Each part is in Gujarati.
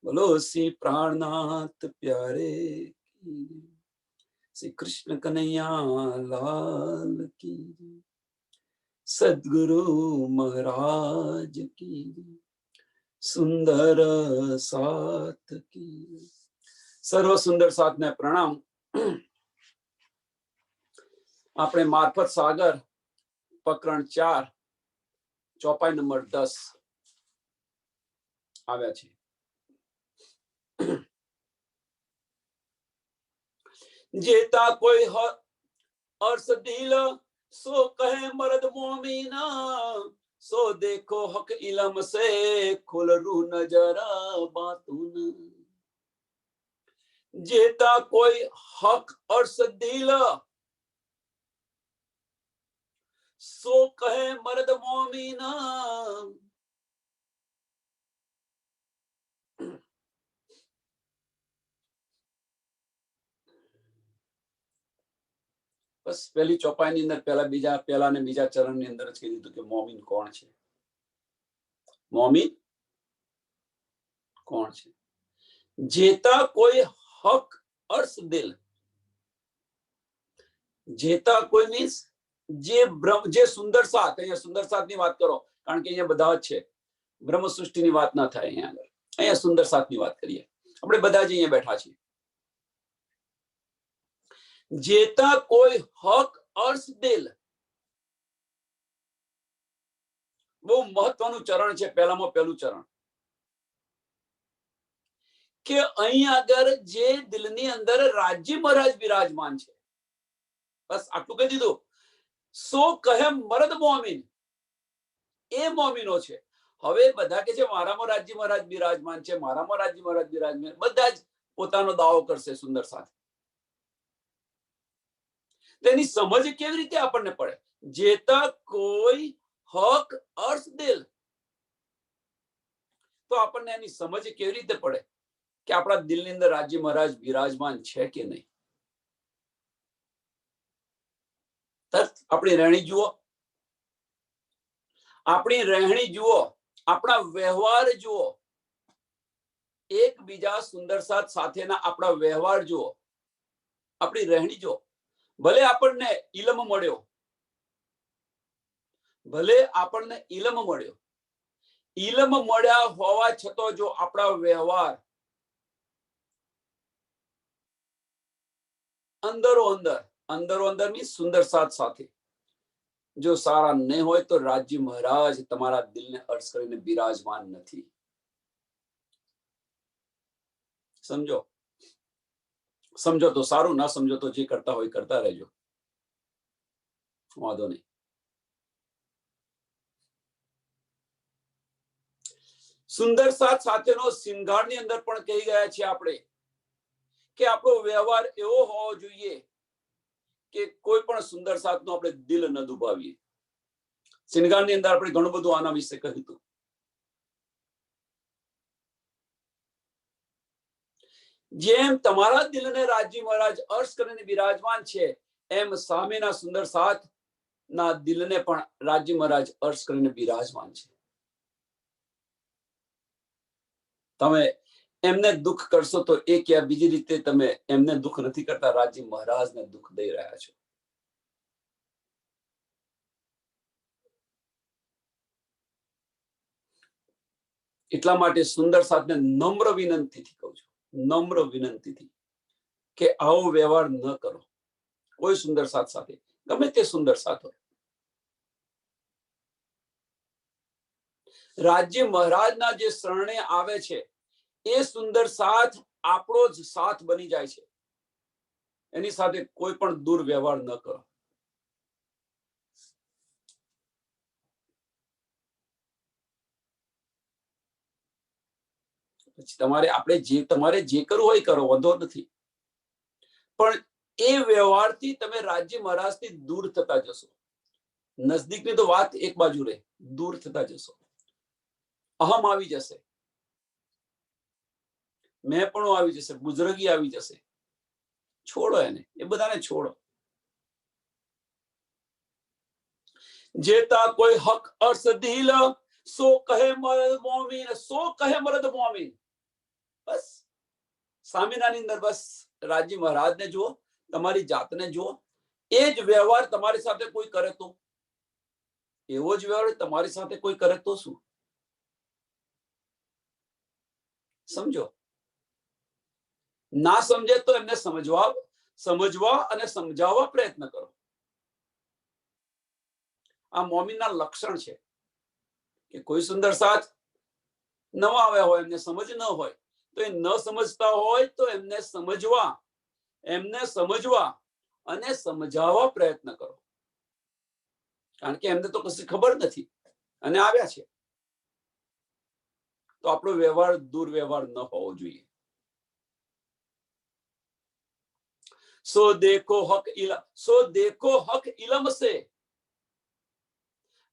बोलो श्री प्राणनाथ प्यारे की, श्री कृष्ण कन्हैया लाल की, सद्गुरु महाराज की, सुंदर साथ की। सर्व सुंदर साथ ने प्रणाम। આપણે મારફત સાગર પ્રકરણ 4 ચોપાઈ નંબર 10 આવ્યા છે। जेता कोई अर्श दिल सो कहे मर्द मोमिना, सो देखो हक इलम से खुल रू नजरा बातून। जेता कोई हक अर्श दिल सो कहे मर्द मोमिना, बस पहली चौपाई ની અંદર પહેલા ને બીજા ચરણ ની અંદર જ કહી દીધું કે મોમિન કોણ છે। મોમિન કોણ છે? જેતા કોઈ હક અર્શ દિલ, જેતા કોઈ મીન્સ જે સુંદર સાથ। અહીંયા સુંદર સાથ ની વાત કરો, કારણ કે અહીંયા બધા જ છે, બ્રહ્મ સૃષ્ટિ ની વાત ના થાય અહીંયા આગળ। અહીંયા સુંદર સાથ ની વાત કરીએ, આપણે બધા જ અહીંયા બેઠા છીએ। જેતા કોઈ હક અર્શ દિલ, બહુ મહત્વનું ચરણ છે, પહેલામાં પહેલું ચરણ કે અહીં આગળ જે દિલની અંદર રાજ્ય મહારાજ બિરાજમાન છે, બસ આટલું કહી દીધું। સો કહે મર્દ મોમિન, એ મોમિનો છે। હવે બધા કે છે મારામાં રાજ્ય મહારાજ બિરાજમાન છે, મારામાં રાજ્ય મહારાજ બિરાજમાન, બધા જ પોતાનો દાવો કરશે સુંદર સાથ। તેની સમજ કેવી રીતે આપણને પડે? જેતા કોઈ હક અર્શ દિલ, તો આપણને એની સમજ કેવી રીતે પડે કે આપણા દિલની અંદર રાજ્ય મહારાજ બિરાજમાન છે કે નહીં? આપણી રહેણી જુઓ, આપણી રહેણી જુઓ, આપણા વ્યવહાર જુઓ, એકબીજા સુંદર સાથ સાથેના આપણા વ્યવહાર જુઓ, આપણી રહેણી જુઓ। ભલે આપણને ઇલમ મળ્યો, ભલે આપણને ઇલમ મળ્યો, ઇલમ મળ્યા હોવા છતાં જો આપણા વ્યવહાર અંદરો અંદર ની સુંદર સાથ સાથે જો સારા નહીં હોય, તો રાજ્ય મહારાજ તમારા દિલને અર્શ કરીને બિરાજમાન નથી। સમજો? સમજો તો સારું, ના સમજો તો જે કરતા હોય કરતા રહેજો, વાંધો નહીં। સુંદર સાથ સાથેનો સિંગારની અંદર પણ કહી ગયા છે આપણે કે આપણો વ્યવહાર એવો હોવો જોઈએ કે કોઈ પણ સુંદર સાથનું આપણે દિલ ન દુભાવીએ। સિંગારની અંદર આપણે ઘણું બધું આના વિશે કહ્યું હતું। જેમ તમારા દિલને રાજ્ય મહારાજ અર્શ કરીને બિરાજમાન છે, એમ સામેના સુંદર સાથ ના દિલને પણ રાજ્ય મહારાજ અર્શ કરીને બિરાજમાન છે। તમે એમને દુઃખ કરશો તો એક યા બીજી રીતે તમે એમને દુઃખ નથી કરતા, રાજ્ય મહારાજને દુઃખ દઈ રહ્યા છો। એટલા માટે સુંદર સાથને નમ્ર વિનંતીથી કહું છું, નમ્ર વિનંતીથી કે આવો વ્યવહાર ન કરો કોઈ સુંદર સાથ સાથે, ગમે તે સુંદર સાથ હોય। રાજ્ય મહારાજના જે શરણે આવે છે, એ સુંદર સાથ આપણો જ સાથ બની જાય છે। એની સાથે કોઈ પણ દુર્વ્યવહાર ન કરો। પછી તમારે જે કરવું હોય કરો, વાંધો નથી, પણ એ વ્યવહારથી તમે રાજ્ય મહારાજથી દૂર થતા જશો। નજદીકની તો વાત એક બાજુ રહે, દૂર થતા જશો, અહમ આવી જશે, મેં પણ આવી જશે, બુઝુર્ગી આવી જશે। છોડો એને, એ બધાને છોડો। જેતા કોઈ હક અર્શ દિલ, સો કહે મર્દ મોમિન, સો કહે મર્દ મોમિન। બસ સામેનાની અંદર બસ રાજી મહારાજને જુઓ, તમારી જાતને જુઓ. એ જ વ્યવહાર તમારી સાથે કોઈ કરે તો, એવો જ વ્યવહાર તમારી સાથે કોઈ કરે તો શું? સમજો. ના સમજે તો એમને સમજવા અને સમજાવવા પ્રયત્ન કરો. આ મોમીનના લક્ષણ છે કે કોઈ સુંદર સાથ નવા આવ્યા હોય, એમને સમજ ન હોય તો એ ન સમજતા હોય તો એમને સમજવા અને સમજાવવા પ્રયત્ન કરો. કારણ કે એમને તો કશી ખબર નથી અને આવ્યા છે. તો આપણો વ્યવહાર દુર્વ્યવહાર ન હોવો જોઈએ. સો દેખો હક ઇલમ સે.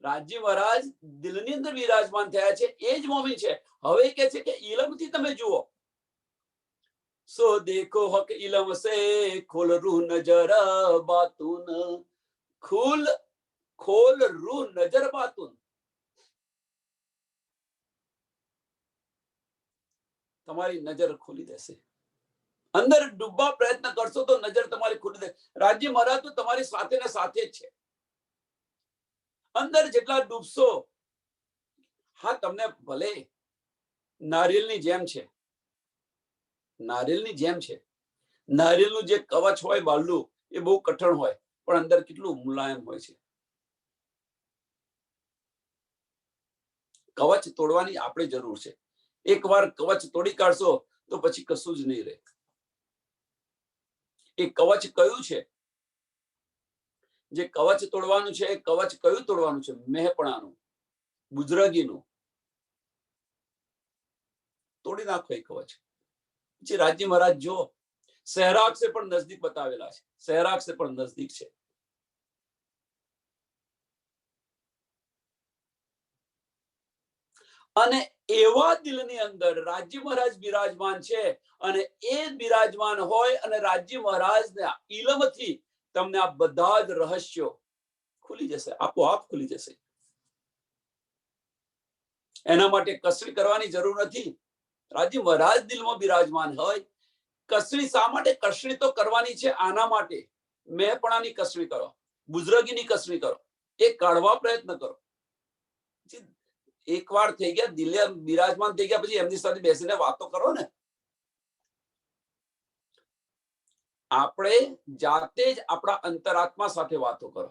રાજી મહારાજ દિલની અંદર વિરાજમાન થયા છે, એ જ મોમીન છે. હવે કે છે કે ઇલમથી તમે જુઓ. સો દેખો હક ઇલમ સે ખોલ રૂહ નજર બાતુન. ખોલ રૂહ નજર બાતુન. તમારી નજર ખોલી દેશે. અંદર ડૂબવા પ્રયત્ન કરશો તો નજર તમારી ખોલી દે. રાજી મહારાજ તો તમારી સાથે ને સાથે જ છે. અંદર જેટલા ડૂબશો, હા તમને ભલે નારિયેળની જેમ છે, નારિયેળનું જે કવચ હોય બહારનું એ બહુ કઠણ હોય, પણ અંદર કેટલું મુલાયમ હોય છે. કવચ તોડવાની આપણે જરૂર છે. એકવાર કવચ તોડી કાઢશો તો પછી કશું જ નહીં રહે. એ કવચ કયું છે? જે કવચ તોડવાનું છે, એ કવચ કયું તોડવાનું છે? મેહપણાનું, બુજરગીનું. તોડી નાખો એ કવચ. પછી રાજી મહારાજ જો સહેરાગ સે પણ નજદીક બતાવેલા છે. સહેરાગ સે પણ નજદીક છે. અને એવા દિલની અંદર રાજી મહારાજ બિરાજમાન છે. અને એ બિરાજમાન હોય અને રાજી મહારાજના ઇલમથી તમને આ બધા જ રહસ્યો ખુલી જશે, આપોઆપ ખુલી જશે. એના માટે કસરી કરવાની જરૂર નથી. રાજી મહારાજ દિલમાં બિરાજમાન હોય. કસરી શા માટે? કસરી તો કરવાની છે આના માટે. મેહપણાની કસરી કરો, બુજરગીની કસરી કરો, એ કાઢવા પ્રયત્ન કરો. એકવાર થઈ ગયા, દિલે બિરાજમાન થઈ ગયા પછી એમની સાથે બેસીને વાતો કરો ને. આપણે જાતે જ આપણા અંતરાત્મા સાથે વાતો કરો.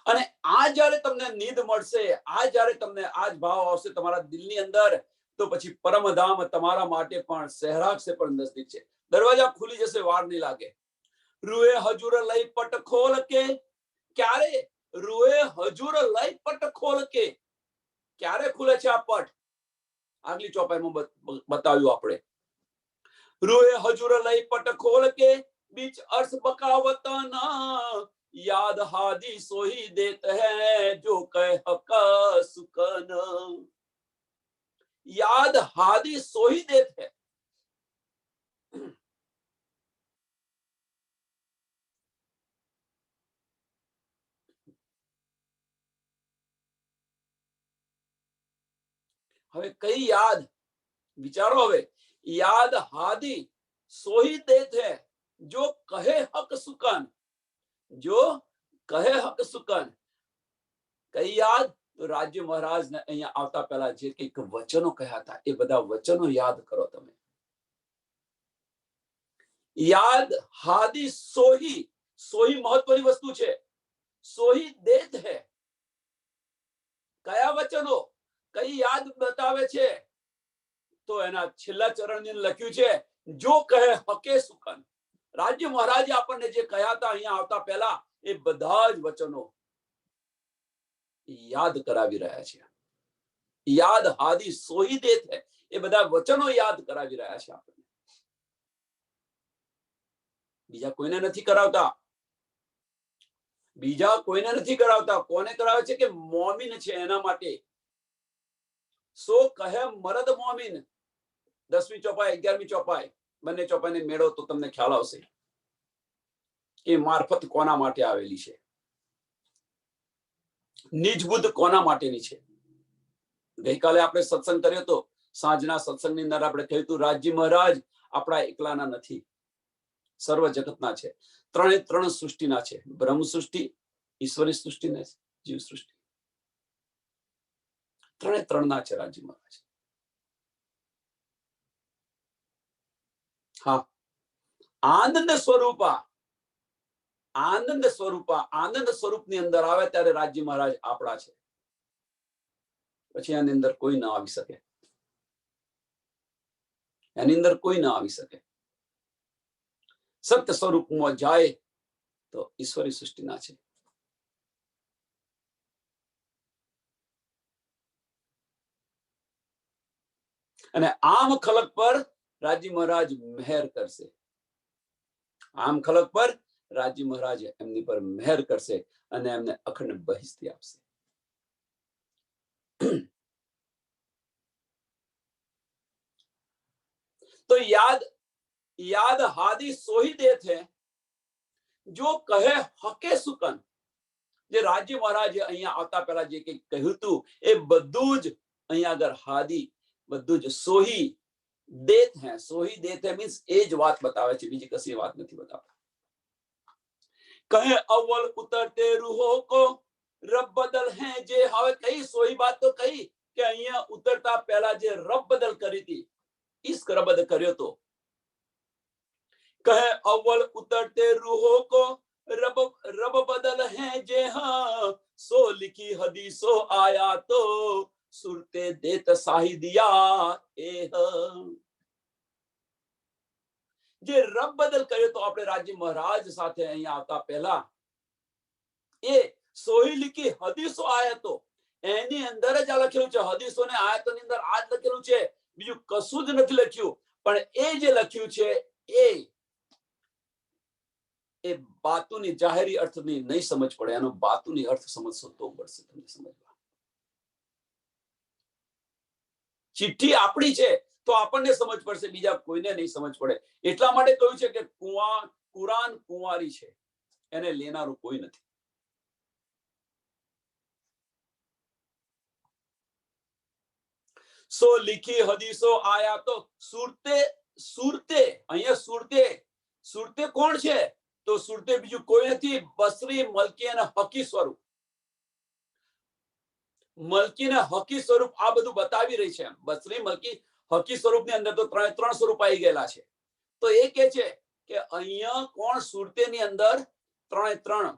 અને આ જ્યારે તમને નીંદ મળશે, આ જ્યારે તમને આ જ ભાવ આવશે તમારા દિલની અંદર, તો પછી પરમધામ તમારા માટે પણ સહેરાગ સે પણ નજદીક છે. દરવાજા ખુલી જશે, વાર નહીં લાગે. રૂએ હજુર લઈ પટ ખોલ કે. ક્યારે? રૂએ હજુર લઈ પટ ખોલ કે. ક્યારે ખુલે છે આ પટ? આગલી ચોપાઈમાં બતાવ્યું આપણે. રૂએ હજુર લઈ પટ ખોલ કે બીચ અર્શ બકાવતના याद हादी सोही देत है जो कह हक सुकन. याद हादी सोही देत है. હવે કઈ યાદ? વિચારો હવે. યાદ હાદી સોही देत है जो कहे हक सुकन. जो કહે હક સુકન. કઈ યાદ? તો રાજી મહારાજને અહીંયા આવતા પહેલા જે કંઈક વચનો કહ્યા હતા, એ બધા વચનો યાદ કરો તમે. યાદ હાદી સોહી. સોહી મહત્વની વસ્તુ છે. સોહી દેત હે. કયા વચનો? કઈ યાદ બતાવે છે? તો એના છેલ્લા ચરણની લખ્યું છે જો કહે હકે સુકન. રાજ્ય મહારાજે આપણને જે કહ્યા હતા અહીંયા આવતા પહેલા, એ બધા જ વચનો યાદ કરાવી રહ્યા છે. યાદ હાદી સોહી દેત હે. એ બધા વચનો યાદ કરાવી રહ્યા છે આપણને. બીજા કોઈને નથી કરાવતા. બીજા કોઈને નથી કરાવતા. કોને કરાવે છે? કે મોમીન છે એના માટે. સો કહે મરદ મોમીન. 10મી ચોપાઈ, 11મી ચોપાઈ, બંને ચોપાઈને મેળો તો તમને ખ્યાલ આવશે એ મારફત કોના માટે આવેલી છે. નિજબુદ્ધ કોના માટેની છે? ગઈકાલે આપણે સત્સંગ કર્યો તો, સાંજના સત્સંગની અંદર આપણે કહ્યું હતું રાજજી મહારાજ આપણા એકલાના નથી, સર્વ જગતના છે, ત્રણે ત્રણ સૃષ્ટિના છે, બ્રહ્મ સૃષ્ટિ, ઈશ્વરી સૃષ્ટિ ને જીવ સૃષ્ટિ, ત્રણે ત્રણના છે રાજજી મહારાજ. હા, આનંદ સ્વરૂપા, આનંદ સ્વરૂપા, આનંદ સ્વરૂપની અંદર આવે ત્યારે રાજજી મહારાજ આપણા છે, પછી એની અંદર કોઈ ના આવી શકે, એની અંદર કોઈ ના આવી શકે. સત્ય સ્વરૂપમાં જાય તો ઈશ્વરી સૃષ્ટિના છે. અને આમ ખલક પર રાજજી મહારાજ મહેર કરશે, આમ ખલક પર રાજજી મહારાજ એમની પર મહેર કરશે અને એમને અખંડ બહિષ્ઠી આપશે. તો યાદ હાદી સોહી દે છે જો કહે હકે સુકન. જે રાજજી મહારાજે અહીંયા આવતા પહેલા જે કંઈ કહ્યું હતું એ બધું જ અહીંયા આગળ હાદી, બધું જ સોહી દેત હે. સોહી દેત હે મીન્સ એ જ વાત બતાવે છે, બીજી કશી વાત નથી બતાવતા. કહે અવ્વલ ઉતરતે રૂહો કો રબ બદલ હે જે. હવે કઈ સોહી વાત તો કઈ કે અહીંયા ઉતરતા પહેલા જે રબ બદલ કરી હતી, ઇશ્ક રબદ કર્યો તો. કહે અવ્વલ ઉતરતે રૂહો કો રબ બદલ હે જે હા સો લિખી હદીસો આયા તો સુરતે દેત સાહિદિયા એ. જે રબ બદલ કર્યો તો આપણે રાજજી મહારાજ સાથે અહીંયા આવતા પહેલા, એ સોહી લીકી હદીસો આયતો, એની અંદર જ આ લખેલું છે. હદીસો ને આયતોની અંદર આ જ લખેલું છે, બીજું કશું જ નથી લખ્યું. પણ એ જે લખ્યું છે એ બાતુની જાહેરી અર્થની નહીં સમજ પડે, એનો બાતુની અર્થ સમજશો તો પડશે તમને સમજવા. ચિઠ્ઠી આપણી છે તો આપણને સમજ પડશે, બીજા કોઈને નહીં સમજ પડે. એટલા માટે કહ્યું છે કે કુરાન કુંવારી છે, એને લેનારું કોઈ નથી. સો લીખી હદીસો આયા તો સુરતે. સુરતે અહીંયા સુરતે કોણ છે? તો સુરતે બીજું કોઈ નથી, બસરી, મલકી અને હકી સ્વરૂપ. મલકી ને હકી સ્વરૂપ આ બધું બતાવી રહી છે. બસરી, મલકી, હકી સ્વરૂપ ની અંદર તો ત્રણ સ્વરૂપ આવી ગયેલા છે. તો એ કે છે કે અહીંયા કોણ સુરતે ની અંદર ત્રણ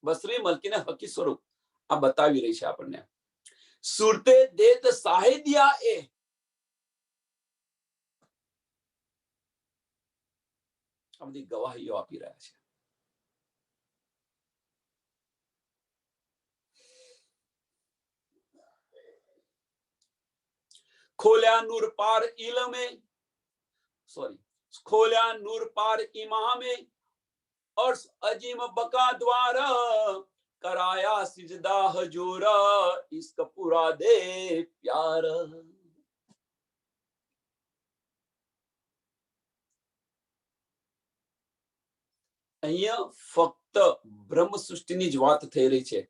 બસરી, મલકી ને હકી સ્વરૂપ આ બતાવી રહી છે આપણને. સુરતે દેત સાહિદિયા એ. આ બધી ગવાહીઓ આપી રહ્યા છે. ખોલ્યા નૂર પાર ઇલમે, ખોલ્યા નૂર પાર ઇમામે अर्श अजीम बका द्वारा कराया सिजदा हजूरा इश्क पूरा दे प्यार. અહીંયા ફક્ત બ્રહ્મ સૃષ્ટિની જ વાત થઈ રહી છે.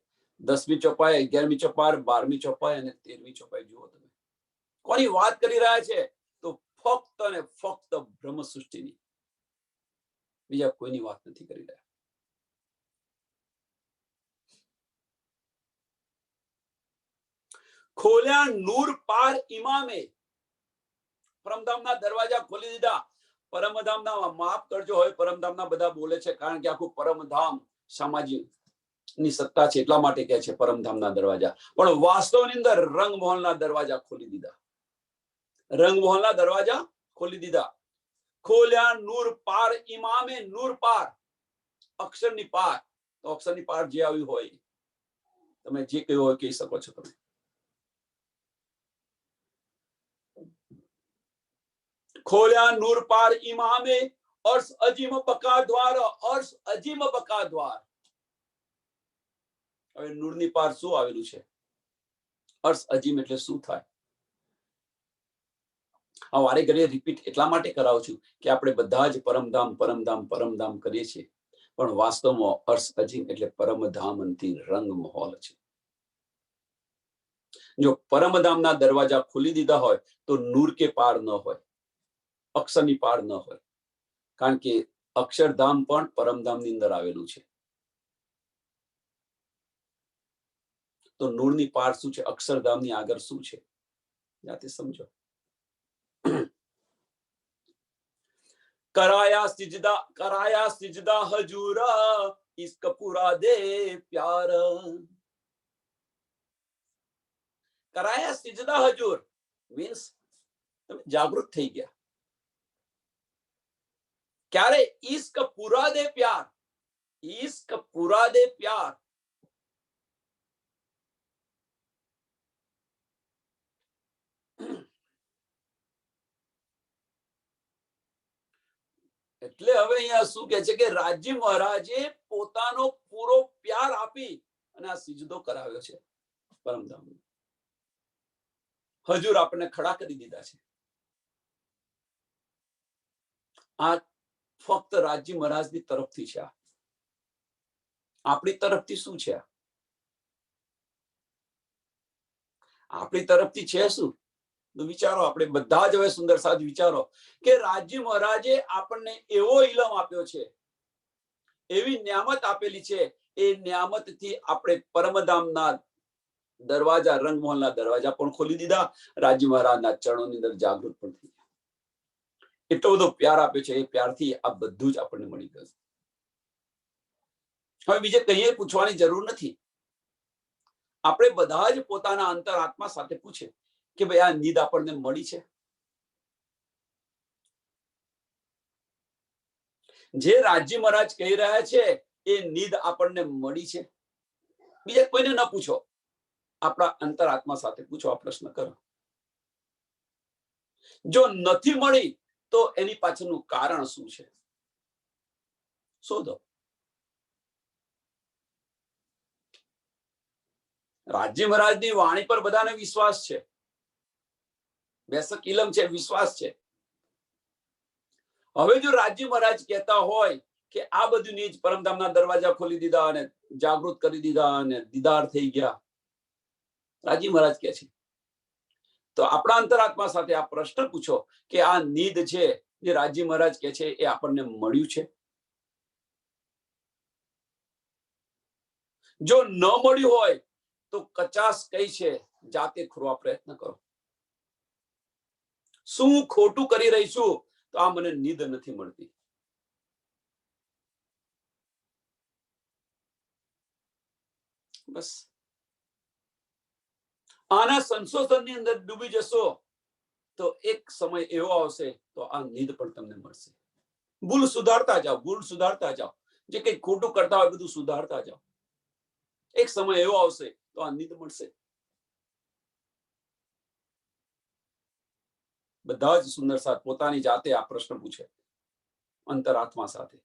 10મી ચોપાઈ, 11મી ચોપાઈ, 12મી ચોપાઈ અને 13મી ચોપાઈ જુઓ તમે. કોની વાત કરી રહ્યા છે? તો ફક્ત અને ફક્ત બ્રહ્મ સૃષ્ટિની, બીજા કોઈની વાત નથી કરી રહ્યા. ખોલ્યા નૂર પાર ઇમામે, પરમધામના દરવાજા ખોલી દીધા. પરમધામના, માફ કરજો, હવે પરમધામના બધા બોલે છે કારણ કે આખું પરમધામ સામાજિક ની સત્તા છે એટલા માટે કહે છે પરમધામના દરવાજા. પણ વાસ્તવની અંદર રંગમહોલના દરવાજા ખોલી દીધા. રંગમહોલના દરવાજા ખોલી દીધા. ખોલ્યા નૂર પાર ઇમામે. નૂર પાર અક્ષરની પાર, તો અક્ષરની પાર જે આવ્યું હોય તમે જે કહ્યું હોય કહી શકો છો તમે. ખોલ્યા નૂર પાર ઇમામે अर्श अजीम बका द्वार. अर्श अजीम बका द्वार. હવે નૂરની પાર શું આવેલું છે? अर्श अजीम એટલે શું થાય? આ વારે ઘડીએ રિપીટ એટલા માટે કરાવું છું કે આપણે બધા જ પરમધામ પરમધામ પરમધામ કરીએ છીએ, પણ વાસ્તવમાં અર્શ અજીમ એટલે પરમધામથી રંગ મહોલ છે. જો પરમધામના દરવાજા ખોલી દીધા હોય તો નૂર કે પાર ન હોય, અક્ષરની પાર ન હોય, કારણ કે અક્ષરધામ પણ પરમધામની અંદર આવેલું છે. તો નૂરની પાર શું છે, અક્ષરધામની આગળ શું છે, જાતે સમજો. कराया सिजदा हजूरा इसका पूरा दे प्यार. कराया सिजदा हजूर મીન્સ તમે જાગૃત થઈ ગયા. ક્યારે? ઈશ્ક પૂરા દે પ્યાર, ઈશ્ક પૂરા દે પ્યાર. એટલે હવે અહીંયા શું કે છે કે રાજ્ય મહારાજે પોતાનો પૂરો પ્યાર આપી અને આ સિજદો કરાવ્યો છે પરમધામ. હજુર આપણને ખડા કરી દીધા છે. આ ફક્ત રાજ્ય મહારાજની તરફથી છે. આપણી તરફથી શું છે? આપણી તરફથી છે શું? વિચારો, આપણે બધા જ હવે સુંદર સાથ વિચારો કે રાજ્ય મહારાજે આપણને એવો ઇલમ આપ્યો છે, એવી નિયામત આપેલી છે. એ નિયામતથી આપણે પરમધામના દરવાજા, રંગમહોલના દરવાજા પણ ખોલી દીધા. રાજ્ય મહારાજના ચરણોની અંદર જાગૃત પણ થઈ ગયા. એટલો બધો પ્યાર આપ્યો છે. એ પ્યારથી આ બધું જ આપણને મળી ગયું. હવે બીજે કહીએ પૂછવાની જરૂર નથી. આપણે બધા જ પોતાના અંતરાત્મા સાથે પૂછે કે ભાઈ આ નીંદ આપણને મળી છે? જે રાજ્ય મહારાજ કહી રહ્યા છે એ નીંદ આપણને મળી છે? બીજા કોઈને ન પૂછો, આપણા અંતરાત્મા સાથે પૂછો, આ પ્રશ્ન કરો. જો નથી મળી તો એની પાછળનું કારણ શું છે, શોધો. રાજ્ય મહારાજની વાણી પર બધાને વિશ્વાસ છે, બેસક ઇલમ છે, વિશ્વાસ છે. હવે જો રાજ્ય મહારાજ કહેતા હોય કે આ બધું નીચ પરમધામના દરવાજા ખોલી દીધા અને જાગૃત કરી દીધા અને દીદાર થઈ ગયા, રાજ્ય મહારાજ કહે છે, તો આપણા અંતરાત્મા સાથે આ પ્રશ્ન પૂછો કે આ નીંદ છે જે રાજ્ય મહારાજ કહે છે એ આપણને મળ્યું છે? જો ન મળ્યું હોય તો કચાશ કઈ છે, જાતે ખોરવા પ્રયત્ન કરો. શું ખોટું કરી રહી છું તો આ મને નીંદ નથી મળતી? બસ આના સંશોધનની અંદર ડૂબી જશો તો એક સમય એવો આવશે તો આ નીંદ પણ તમને મળશે. ભૂલ સુધારતા જાઓ, ભૂલ સુધારતા જાઓ. જે કંઈ ખોટું કરતા હોય બધું સુધારતા જાઓ. એક સમય એવો આવશે તો આ નીંદ મળશે. બધા જ સુંદર સાથ પોતાની જાતે આ પ્રશ્ન પૂછે અંતરાત્મા સાથે.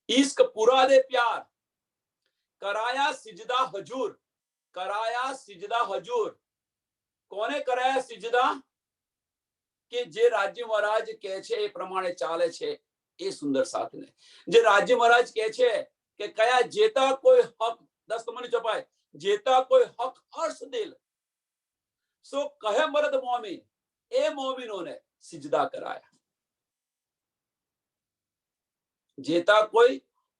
इश्क पूरा दे प्यार, कराया सिजदा हजूर, कराया सिजदा हजूर. કોને કરાયા સિજદા? કે જે રાજ્ય મહારાજ કહે છે એ પ્રમાણે ચાલે છે એ સુંદર સાથને. જે રાજ્ય મહારાજ કહે છે કે કયા જેતા કોઈ હક, 10 તો મને ચપાય, જેતા કોઈ હક અર્શ દિલ સો કહે મર્દ મોમિન, એ મોમિનોને સિજદા કરાયા. જેતા કોઈ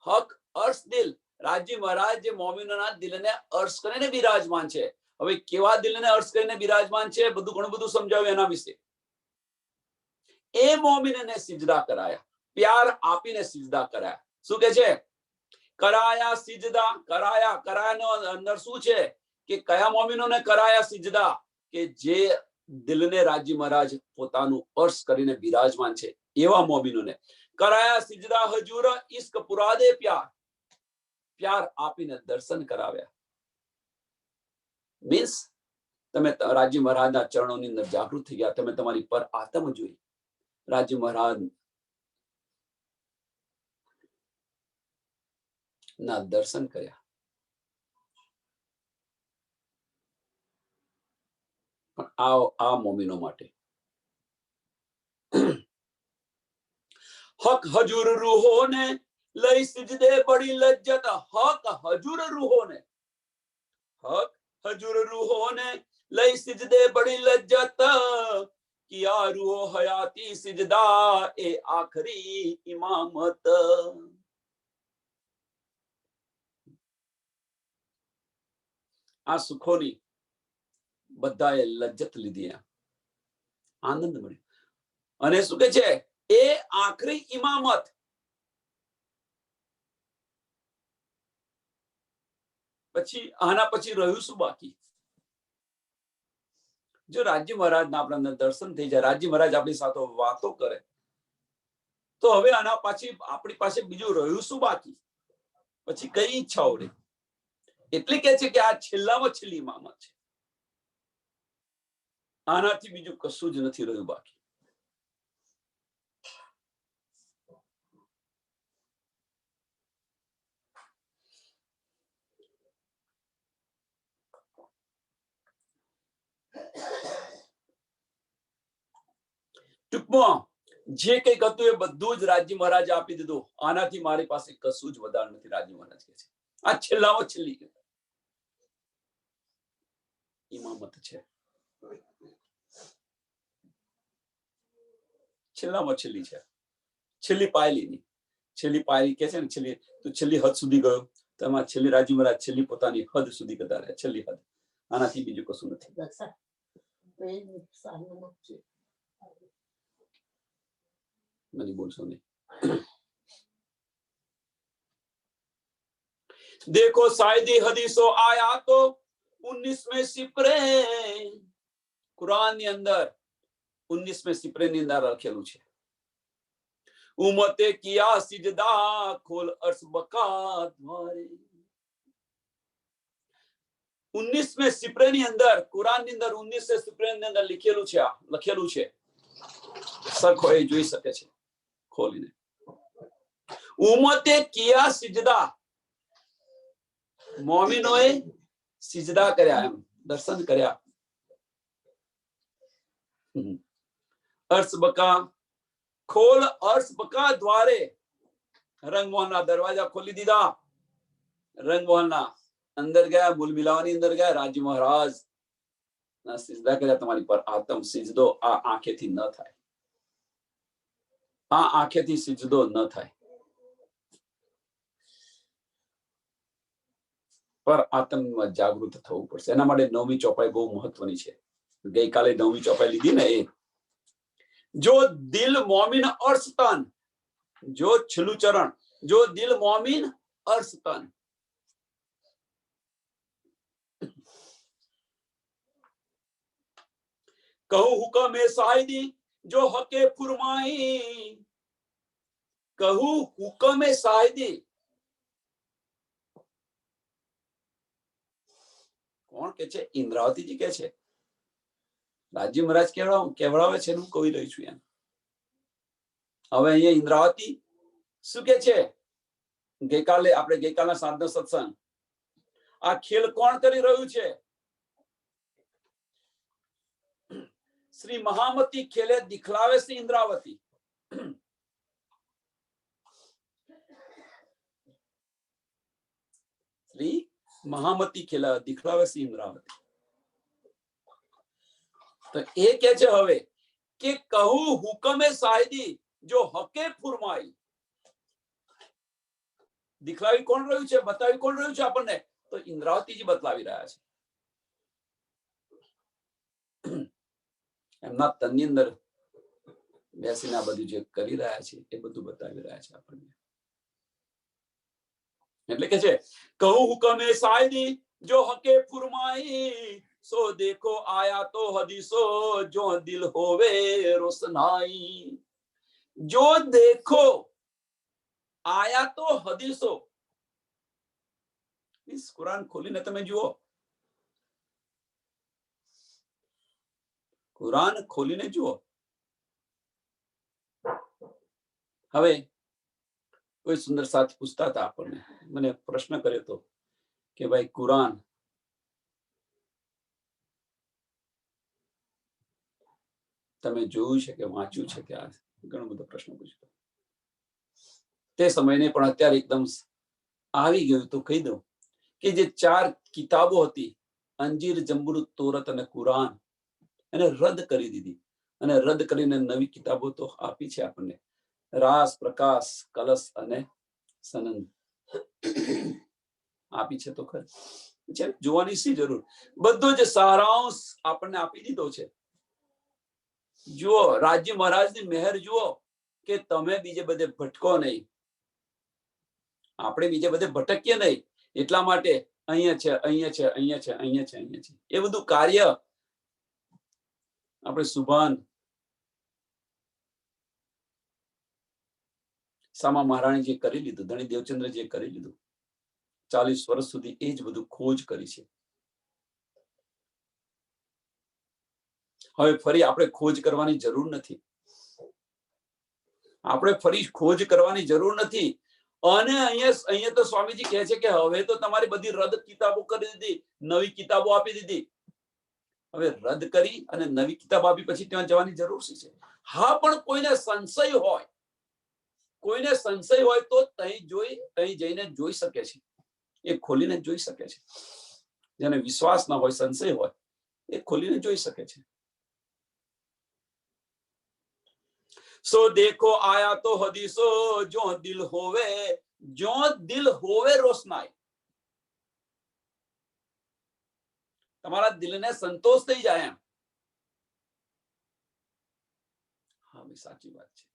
હક અર્શ દિલ, રાજ્ય મહારાજ જે મોમિનોના દિલને અર્શ કરીને બિરાજમાન છે. હવે કેવા દિલને અર્શ કરીને બિરાજમાન છે બધું ઘણું બધું સમજાવ્યું એના વિશે. એ મોમિનને સિજદા કરાયા, પ્યાર આપીને સિજદા કરાયા. શું કે છે? કરાયા સિજદા, કરાયા, કરાયાનો અંદર શું છે કે કયા મોમિનોને કરાયા સિજદા? કે જે દિલને રાજ્ય મહારાજ પોતાનું અર્શ કરીને બિરાજમાન છે એવા મોમિનોને કરાયા સિજદા હજૂર, ઇશ્ક પુરા દે પ્યાર, પ્યાર આપીને દર્શન કરાવ્યા. મીન્સ તમે રાજ્ય મહારાજના ચરણોની અંદર જાગૃત થઈ ગયા. તમે તમારી પર આત્મ જોઈ, રાજ્ય મહારાજ ના દર્શન કર્યા. પણ આ મોમિનો માટે हक हजूर रूहों ने लई सिजदे बड़ी लज्जत, हक हजूर रूहों ने, हक हजूर रूहों ने लई सिजदे बड़ी लज्जत, किया रूहो हयाती सिजदा ए आखरी इमामत। आ सुखोनी બધાએ લજ્જત લીધી, આનંદ મળ્યો। અને શું કે છે, એ આખરી ઇમામત, પછી આના પછી રહ્યું શું બાકી? જો રાજ્ય મહારાજના આપણને દર્શન થઈ જાય, રાજ્ય મહારાજ આપણી સાથે વાતો કરે, તો હવે આના પછી આપણી પાસે બીજું રહ્યું શું બાકી? પછી કઈ ઈચ્છાઓ રહી? એટલે કે છે કે આ છેલ્લામાં છેલ્લી ઇમામત છે, આનાથી બીજું કશું જ નથી રહ્યું બાકી। ટૂંકમાં જે કંઈક હતું એ બધું જ રાજ્ય મહારાજે આપી દીધું, આનાથી મારી પાસે કશું જ વધારે નથી, રાજ્ય મહારાજ કહે છે। આ છેલ્લામાં છેલ્લી ઇમામત છે, છેલ્લામાં છેલ્લી છે, છેલ્લી પાયલી ની, છેલ્લી પાયલી કે છે ને, છેલ્લી તો છેલ્લી હદ સુધી ગયો, તો એમાં છેલ્લી રાજ્ય મહારાજ છેલ્લી પોતાની હદ સુધી ગતા રહ્યા, છેલ્લી હદ, આનાથી બીજું કશું નથી। नहीं बोलशो नहीं। देखो शायदी हदीसो आया तो 19वें सिपरे, कुरान ની અંદર 19वें सिपरे ની અંદર લખેલું છે, ઉમતે કિયા સિજદા ખોલ અર્શ બકા દ્વારે। 19वें सिपरे ની અંદર, કુરાન ની અંદર 19वें सिपरे ની અંદર લખેલું છે, લખેલું છે, સખો એ જોઈ શકે છે ખોલીને। ઉમતે કિયા સિજદા, મોમિનોએ સિજદા કર્યા, એમ દર્શન કર્યા। अर्श बका खोल, अर्श बका द्वारे, रंगमोहन दरवाजा खोली दीदा, रंगमोहन अंदर गया, बुल मिलावनी अंदर गया, राज्य महाराज ना सिजदा કર્યા તમારી પર, આતમ સિજદો આ આંખેથી ન થાય, આ આંખેથી સિજદો ન થાય, પર આતમમાં જાગૃત થવું પડશે। એના માટે નવમી ચોપાઈ બહુ મહત્વની છે। ગઈકાલે નવમી ચોપાઈ લીધી ને, એ जो दिल मोमिन अर्श तन, जो छलू चरण, जो दिल मोमिन अर्श तन, कहूं हुक्म ए साहिदी जो हके फुरमाई, कहूं हुक्म ए साहिदी, કોણ કે છે? ઇન્દ્રાવતીજી કે છે, રાજ્ય મહારાજ કેવડાવે છે, હું કહી રહી છું એમ। હવે અહીંયા ઇન્દ્રાવતી શું કે છે? ગઈકાલે આપણે ગઈકાલના સાધના સત્સંગ, આ ખેલ કોણ કરી રહ્યું છે? श्री महामती खेले दिखलावे से इंद्रावती। श्री महामती खेला दिखलावे से इंद्रावती। तो एक क्या છે હવે કે કહું હુકમે સાહિદી જો હકે ફુરમાઈ, દિખલાવી કોણ રહ્યું છે, બતાવી કોણ રહ્યું છે આપણને? તો ઇન્દ્રાવતીજી બતલાવી રહ્યા છે। એમના તનની અંદર બેસીને આ બધું જે કરી રહ્યા છે એ બધું બતાવી રહ્યા છે આપણને। એટલે કે છે કહું હુકમે સાહિદી જો હકે ફુરમાઈ, सो देखो आया तो हदीसो जो दिल होवे रोशनाई। जो देखो आया तो हदीसो, इस कुरान खोलीने તમે જુઓ, कुरान खोलीने જુઓ। હવે કોઈ સુંદર સાથી પૂછતા હતા આપણને, મને પ્રશ્ન કર્યો તો કે ભાઈ કુરાન તમે જોયું છે કે વાંચ્યું છે કે? આ ઘણો બધો પ્રશ્ન પૂછ્યો। તે સમયને પણ અત્યારે એકદમ આવી ગયું તો કહી દઉં કે જે 4 કિતાબો હતી, અંજીર, જંબુરુદ, તોરત અને કુરાન, એને રદ કરી દીધી અને રદ કરીને નવી કિતાબો તો આપી છે આપણને, રાસ, પ્રકાશ, કલશ અને સનંદ આપી છે તો ખરી જોવાની શી જરૂર, બધો જ સારાંશ આપણને આપી દીધો છે. જુઓ, રાજ્ય મહારાજની મહેર જુઓ કે તમે બીજે બધે ભટકો નહીં, આપણે બીજે બધે ભટકીએ નહીં, એટલા માટે અહીંયા છે, અહીંયા છે, અહીંયા છે, અહીંયા છે, અહીંયા છે, એ બધું કાર્ય આપણે સુભાન સામા મહારાણી જે કરી લીધું, ધણી દેવચંદ્ર જે કરી લીધું, 40 વર્ષ સુધી એ જ બધું ખોજ કરી છે. હવે ફરી આપણે ખોજ કરવાની જરૂર નથી, આપણે ફરી ખોજ કરવાની જરૂર નથી. અને અહીંયા તો સ્વામીજી કહે છે કે હવે તો તમારી બધી રદ કિતાબો કરી દીધી, નવી કિતાબો આપી દીધી. હવે રદ કરી અને નવી કિતાબ આપી પછી ત્યાં જવાની જરૂર છે? હા, પણ કોઈને સંશય હોય, કોઈને સંશય હોય તો ત્યાં જઈને જોઈ શકે છે, એ ખોલીને જોઈ શકે છે. જેને વિશ્વાસ ના હોય, સંશય હોય, એ ખોલીને જોઈ શકે છે. સો દેખો આયા તો હદીસો, જો દિલ હોવે રોશનાઈ. તમારા દિલને સંતોષ થઈ જાય એમ. હા ભાઈ, સાચી વાત છે.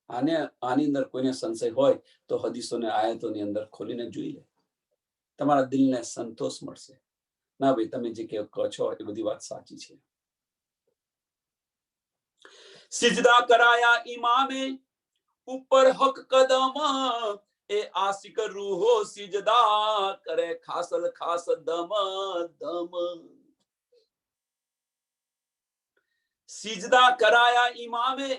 આની અંદર કોઈને સંશય હોય તો હદીસોને આયતોની અંદર ખોલીને જોઈ લે, તમારા દિલને સંતોષ મળશે. ના ભાઈ, તમે જે કહો છો એ બધી વાત સાચી છે. સિજદા કરાયા ઇમામે, ઉપર હક કદમ, એ આશિક રૂહો સિજદા કરે, ખાસલ ખાસ દમ દમ. સિજદા કરાયા ઇમામે,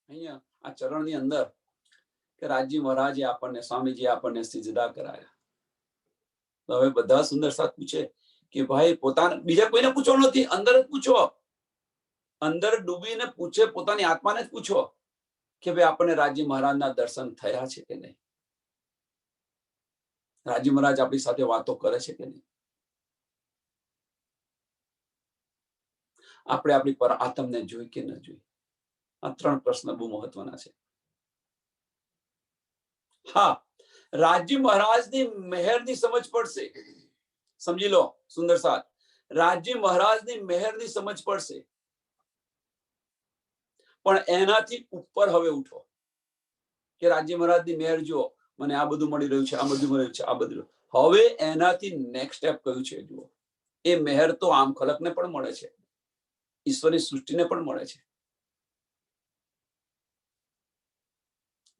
અહીંયા આ ચરણની અંદર કે રાજજી મહારાજે આપણને, સ્વામીજી આપણને સિજદા કરાયા. હવે બધા સુંદર સાથ પૂછે કે ભાઈ, પોતાને બીજા કોઈને પૂછવાનું નથી, અંદર જ પૂછો, અંદર ડૂબીને પૂછે, પોતાની આત્માને જ પૂછો કે ભાઈ આપણને રાજજી મહારાજના દર્શન થયા છે કે નહીં, રાજજી મહારાજ આપણી સાથે વાતો કરે છે કે નહીં, આપણે આપણી પર આત્મને જોઈ કે ન જોઈ. આ 3 પ્રશ્ન બહુ મહત્વના છે. હા, રાજજી મહારાજની મહેરની સમજ પડશે. સમજી લો સુંદર સાથ, રાજજી મહારાજની મહેરની સમજ પડશે, પણ એનાથી ઉપર હવે ઉઠો કે રાજજી મહારાજની મહેર જુઓ, મને આ બધું મળી રહ્યું છે, આ બધું મળ્યું છે, આ બધું. હવે એનાથી નેક્સ્ટ સ્ટેપ કયું છે જુઓ. એ મહેર તો આમ ખલકને પણ મળે છે, ઈશ્વરની સૃષ્ટિને પણ મળે છે.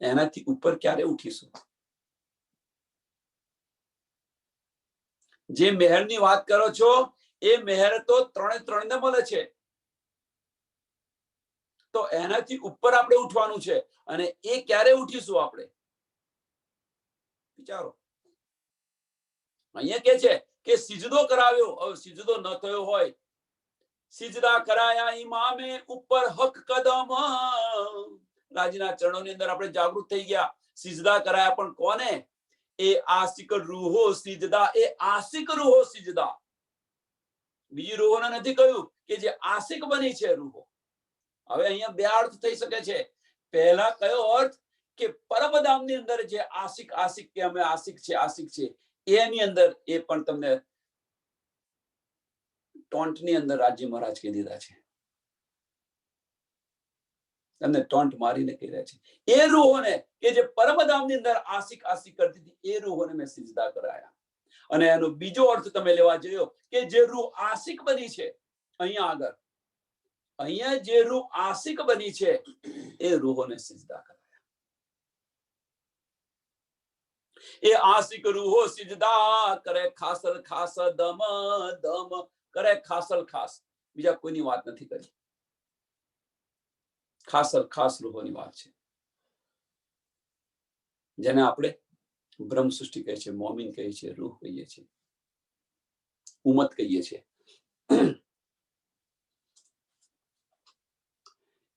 એનાથી ઉપર ક્યારે ઉઠીશું? જે મહેરની વાત કરો છો એ મહેર તો 3 ને મળે છે, તો એનાથી ઉપર આપણે ઉઠવાનું છે. અને એ ક્યારે ઉઠીશું આપણે? વિચારો. અહીંયા કે છે કે સિજદો કરાવ્યો, હવે સિજદો ન થયો હોય, સિજદા કરાયા ઇમામે, ઉપર હક કદમ, રાજના ચરણોની અંદર આપણે જાગૃત થઈ ગયા. સિજદા કરાયા પણ કોને? એ આશિક રૂહો સિજદા, એ આશિક રૂહો સિજદા. બીજી રૂહોને નથી કહ્યું કે જે આશિક બની છે રૂહો. હવે અહીંયા 2 અર્થ થઈ શકે છે. પહેલા કયો અર્થ કે પરમધામની અંદર જે આશિક કે અમે આશિક છે એની અંદર એ પણ તમને ટોન્ટની અંદર રાજજી મહારાજ કહી દીધા છે, તમને ટોન્ટ મારીને કહી રહ્યા છે. એ રૂહોને કે જે પરમધામની અંદર આશિક કરતી હતી, એ રૂહોને મેં સિજદા કરાયા. અને એનો બીજો અર્થ તમે લેવા જોયો કે જે રૂહ આશિક બની છે, અહીંયા જે રૂહ આશિક બની છે એ રૂહોને સિજદા કરાયા. એ આશિક રૂહો સિજદા કરે, ખાસલ ખાસ દમ દમ કરે, ખાસલ ખાસ. બીજા કોઈની વાત નથી કરી, ખાસલ ખાસ રૂહોની વાત છે. જેને આપણે બ્રહ્મ સૃષ્ટિ કહે છે, મોમીન કહીએ છીએ, રૂહ કહીએ છીએ, ઉમત કહીએ છીએ.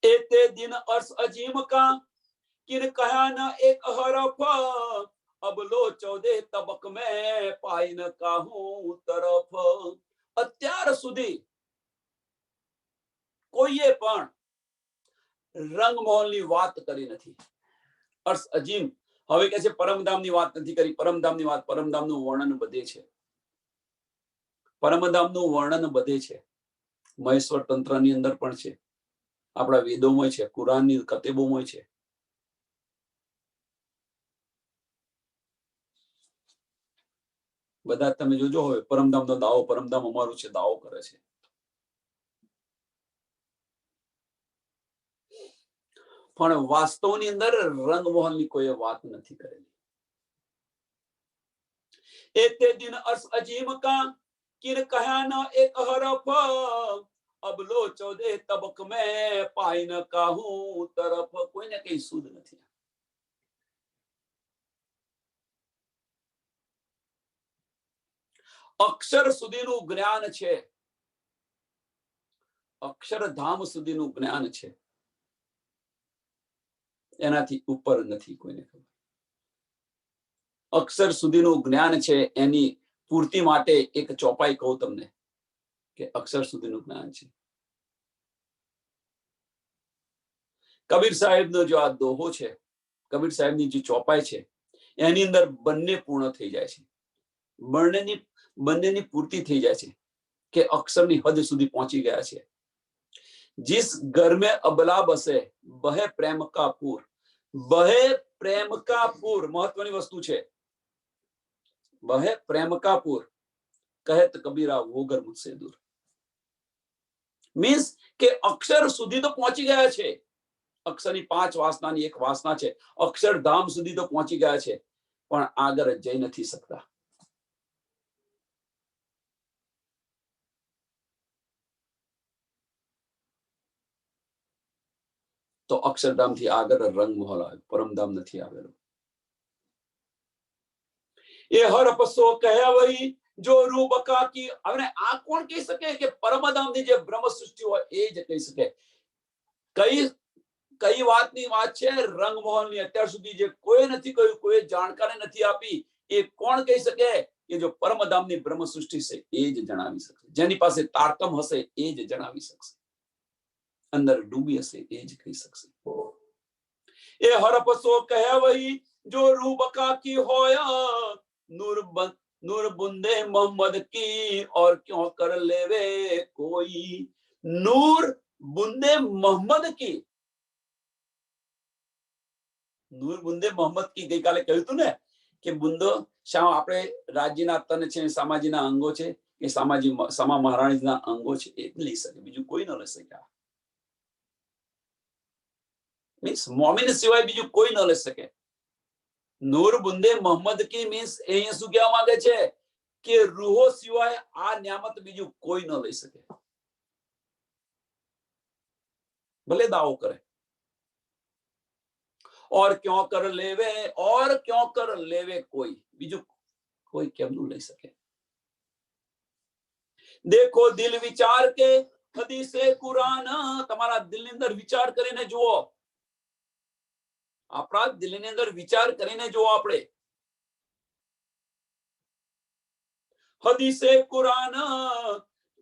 एते दिन अर्श अजीम का किन कहा न एक हरफ अब लो 14 तबक में पाई न काहू तरफ. અત્યાર સુધી કોઈએ પણ રંગમહોલની વાત કરી નથી. અર્શ અજીમ હવે કે છે પરમધામની વાત નથી કરી. પરમધામની વાત, પરમધામનું વર્ણન બધે છે. પરમધામનું વર્ણન બધે છે. મહેશ્વર તંત્રની અંદર પણ છે, આપણા વેદોમાં છે, કુરાનની કતેબોમાં છે. બધા તમે જોજો હવે પરમધામનો દાવો, પરમધામ અમારું છે દાવો કરે છે. પણ વાસ્તવની અંદર રંગમહોલની કોઈ વાત નથી કરેલી. એતે દિન અર્શ અજીમ કા કિન કહ્યા ન એક હરફ અબ લો 14 તબક મેં પાઈ ન કાહું તરફ. કોઈને કઈ સુધ નથી. અક્ષર સુધીનું જ્ઞાન છે, અક્ષરધામ સુધીનું જ્ઞાન છે, એનાથી ઉપર નથી કોઈને ખબર. અક્ષર સુધીનું જ્ઞાન છે, એની પૂર્તિ માટે એક ચોપાઈ કહું તમને કે અક્ષર સુધીનું જ્ઞાન છે. કબીર સાહેબનો જો આ દોહો છે, કબીર સાહેબની જે ચોપાઈ છે, એની અંદર બંને પૂર્ણ થઈ જાય છે. બંનેની પૂર્તિ થઈ જાય છે કે અક્ષરની હદ સુધી પહોંચી ગયા છે. जिस घर में अबला बसे बहे प्रेम का पूर. बहे प्रेम का पूर महत्वની વસ્તુ છે. बहे प्रेम का पूर कहत कबीरा वो घर मुझसे दूर. मीन्स કે અક્ષર સુધી તો પહોંચી ગયા છે. અક્ષરની 5 વાસનાની એક વાસના છે. અક્ષરધામ સુધી તો પહોંચી ગયા છે, પણ આગળ જઈ નથી શકતા. તો અક્ષરધામથી આગળ રંગમહોલ આવે, પરમધામ નથી આવેલો. એ હર પસો કહ્યા વહી જો રૂબકા કી. હવે આ કોણ કહી શકે કે પરમધામની જે બ્રહ્મ સૃષ્ટિ હોય એ જ કહી શકે? કઈ વાતની વાત છે? રંગમહોલની. અત્યાર સુધી જે કોઈ નથી કહ્યું, કોઈ જાણકારી નથી આપી, એ કોણ કહી શકે? કે જો પરમધામની બ્રહ્મ સૃષ્ટિ છે એ જ જણાવી શકશે. જેની પાસે તારતમ હશે એ જ જણાવી શકશે. અંદર ડૂબી હશે એ જ કહી શકશે. એ હરપસો કહ્યા વહી જો રૂબકા કી હોયા नूर बुंदे मोहम्मद की और क्यों कर लेवे कोई. नूर बुंदे मोहम्मद की. નૂર બુંદે મોહમ્મદ કી ગઈકાલે કહ્યું હતું ને કે બુંદો શા આપણે રાજ્યના તન છે, સામાજીના અંગો છે, કે સમા મહારાણીના અંગો છે, એ લઈ શકે, બીજું કોઈ ન લઈ શકે. મીન્સ મોમીન સિવાય બીજું કોઈ ન લઈ શકે. નૂર બુંદે મોહમ્મદ કી મીન્સ અહીંયા શું કહેવા માંગે છે કે રૂહો સિવાય આ નિયામત બીજું કોઈ ન લઈ શકે. ભલે દાવો કરે. और क्यों कर लेवे कोई. બીજું કોઈ કેમનું લઈ શકે? देखो दिल विचार के हदीसे कुरान. તમારા દિલની અંદર વિચાર કરીને જુઓ. આપણા દિલની અંદર વિચાર કરીને જુઓ. આપણે हदीसे कुरान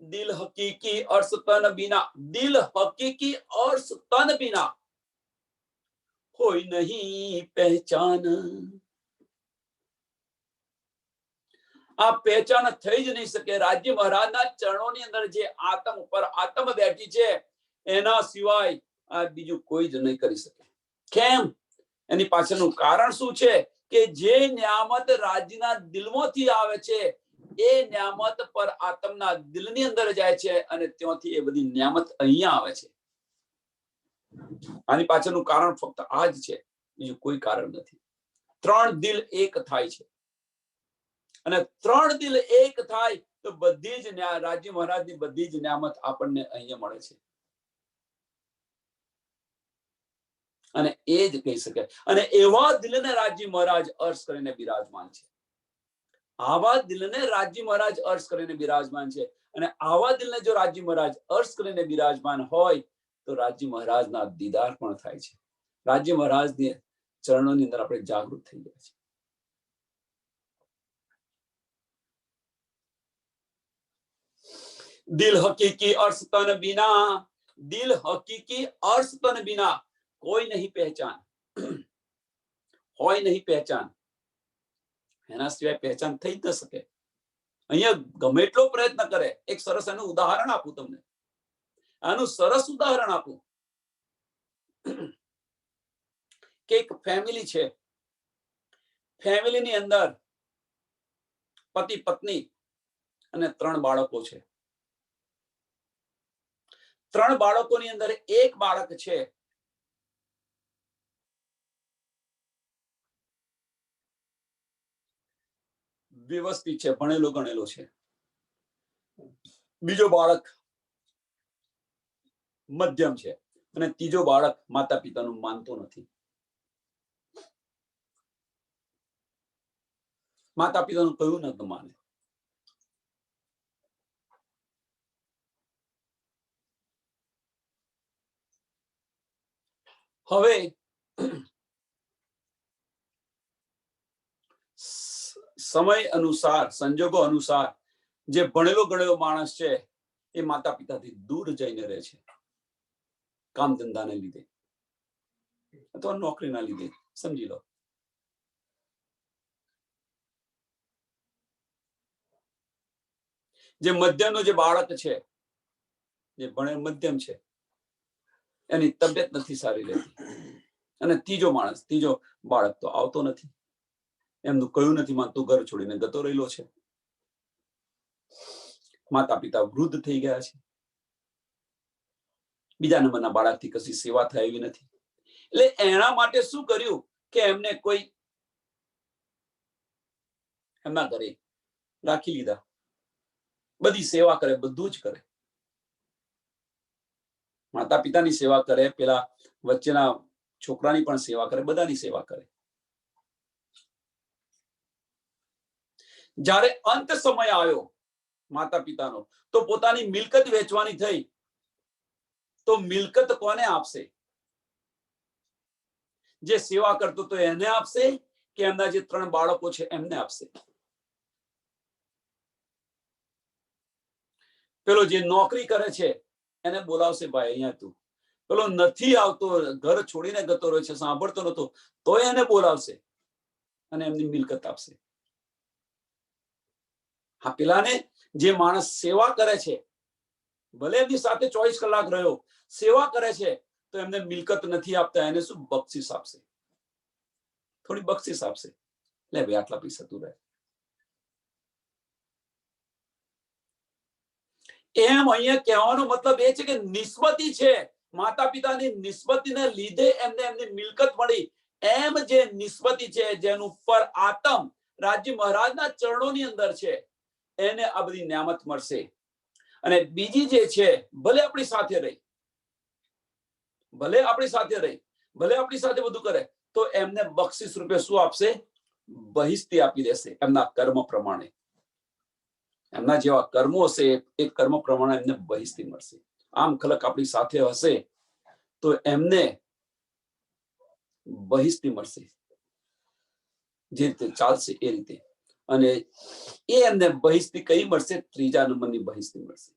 दिल हकीकी अर्श तन बिना. दिल हकीकी अर्श तन बिना कोई नहीं पहचान. આ પહેચાન થઈ જ નહીં શકે. રાજ્ય મહારાજના ચરણોની અંદર જે આત્મ ઉપર આત્મ બેઠી છે એના સિવાય આ બીજું કોઈ જ નહીં કરી શકે. કેમ? એની પાછળનું કારણ શું છે કે જે નિયામત રાજ્યના દિલમાંથી આવે છે એ નિયામત પર આત્મના દિલની અંદર જાય છે અને ત્યાંથી એ બધી નિયામત અહીંયા આવે છે. આની પાછળનું કારણ ફક્ત આ જ છે, બીજું કોઈ કારણ નથી. 3 દિલ એક થાય છે અને 3 દિલ એક થાય તો બધી જ રાજ્ય મહારાજની બધી જ નિયામત આપણને અહીંયા મળે છે. અને એ જ કહી શકે. અને એવા દિલને રાજી મહારાજ અર્શ કરીને બિરાજમાન છે. આવા દિલને રાજી મહારાજ અર્શ કરીને બિરાજમાન છે. અને આવા દિલને જો રાજી મહારાજ અર્શ કરીને બિરાજમાન હોય તો રાજી મહારાજના દીદાર પણ થાય છે. રાજી મહારાજની ચરણોની અંદર આપણે જાગૃત થઈ ગયા છે. દિલ હકીકી અર્શ તન બિના, દિલ હકીકી અર્શ તન બિના કોઈ નહીં પહેચાન, હોય નહીં પહેચાન. એના સિવાય પહેચાન થઈ જ ન શકે. અહીંયા ગમે એટલો પ્રયત્ન કરે. એક સરસ એનું ઉદાહરણ આપું તમને. આનું સરસ ઉદાહરણ આપું કે એક ફેમિલી છે. ફેમિલીની અંદર પતિ પત્ની અને 3 બાળકો છે. 3 બાળકોની અંદર એક બાળક છે વ્યવસ્થિત છે, ભણેલો ગણેલો છે. બીજો બાળક મધ્યમ છે અને ત્રીજો બાળક માતા પિતાનું માનતો નથી. માતા પિતાનું કયું ન માને. હવે સમય અનુસાર, સંજોગો અનુસાર જે ભણેલો ગણેલો માણસ છે એ માતા પિતાથી દૂર જઈને રહે છે, કામ ધંધાને લીધે અથવા નોકરીના લીધે. સમજી લો. જે મધ્યમનો જે બાળક છે, જે ભણે મધ્યમ છે, એની તબિયત નથી સારી રહેતી. અને ત્રીજો બાળક તો આવતો નથી. એમનું કયું નથી માનતું, ઘર છોડીને જતો રહેલો છે. માતા પિતા વૃદ્ધ થઈ ગયા છે. બીજા નંબરના બાળકથી કશી સેવા થાય એવી નથી. એટલે એના માટે શું કર્યું કે એમને કોઈ એમના ઘરે રાખી લીધા. બધી સેવા કરે, બધું જ કરે. માતા પિતાની સેવા કરે, પેલા વચ્ચેના છોકરાની પણ સેવા કરે, બધાની સેવા કરે. જ્યારે અંત સમય આવ્યો માતા પિતાનો, તો પોતાની મિલકત વેચવાની થઈ. તો મિલકત કોને આપશે? જે સેવા કરતો તો એને આપશે કે એમના જે 3 બાળકો છે એમને આપશે? પેલો જે નોકરી કરે છે એને બોલાવશે, ભાઈ અહીંયા તું. પેલો નથી આવતો, ઘર છોડીને જતો રહ્યો છે, સાંભળતો નતો, તો એને બોલાવશે અને એમની મિલકત આપશે. હા, પેલાને જે માણસ સેવા કરે છે, ભલે એમની સાથે 24 કલાક રહ્યો, સેવા કરે છે, તો એમને મિલકત નથી આપતા, એને શું બક્ષિસ આપશે? થોડી બક્ષિસ આપશે. લે ભાઈ, આટલા પૈસા તું રહે. એમ અહીંયા કહેવાનો મતલબ એ છે કે નિસ્બતી છે. માતા પિતાની નિસ્બતીને લીધે એમને એમની મિલકત મળી. એમ જે નિસ્બતી છે, જેનું પર આતમ રાજી મહારાજના ચરણોની અંદર છે, એને આ બધી નિયામત મળશે. અને બીજી જે છે, ભલે આપણી સાથે રહી, ભલે આપણી સાથે બધું કરે, તો એમને બક્ષિસ રૂપે શું આપશે? બહિષ્ટી આપી દેશે, એમના કર્મ પ્રમાણે. એમના જેવા કર્મો હશે એ કર્મ પ્રમાણે એમને બહિષ્ટી મળશે. આમ ખલક આપણી સાથે હશે તો એમને બહિષ્ટી મળશે, જે રીતે ચાલશે એ રીતે. અને એ એમને બહિષ્ટી કઈ મળશે? 3જા નંબરની બહિષ્ટી મળશે.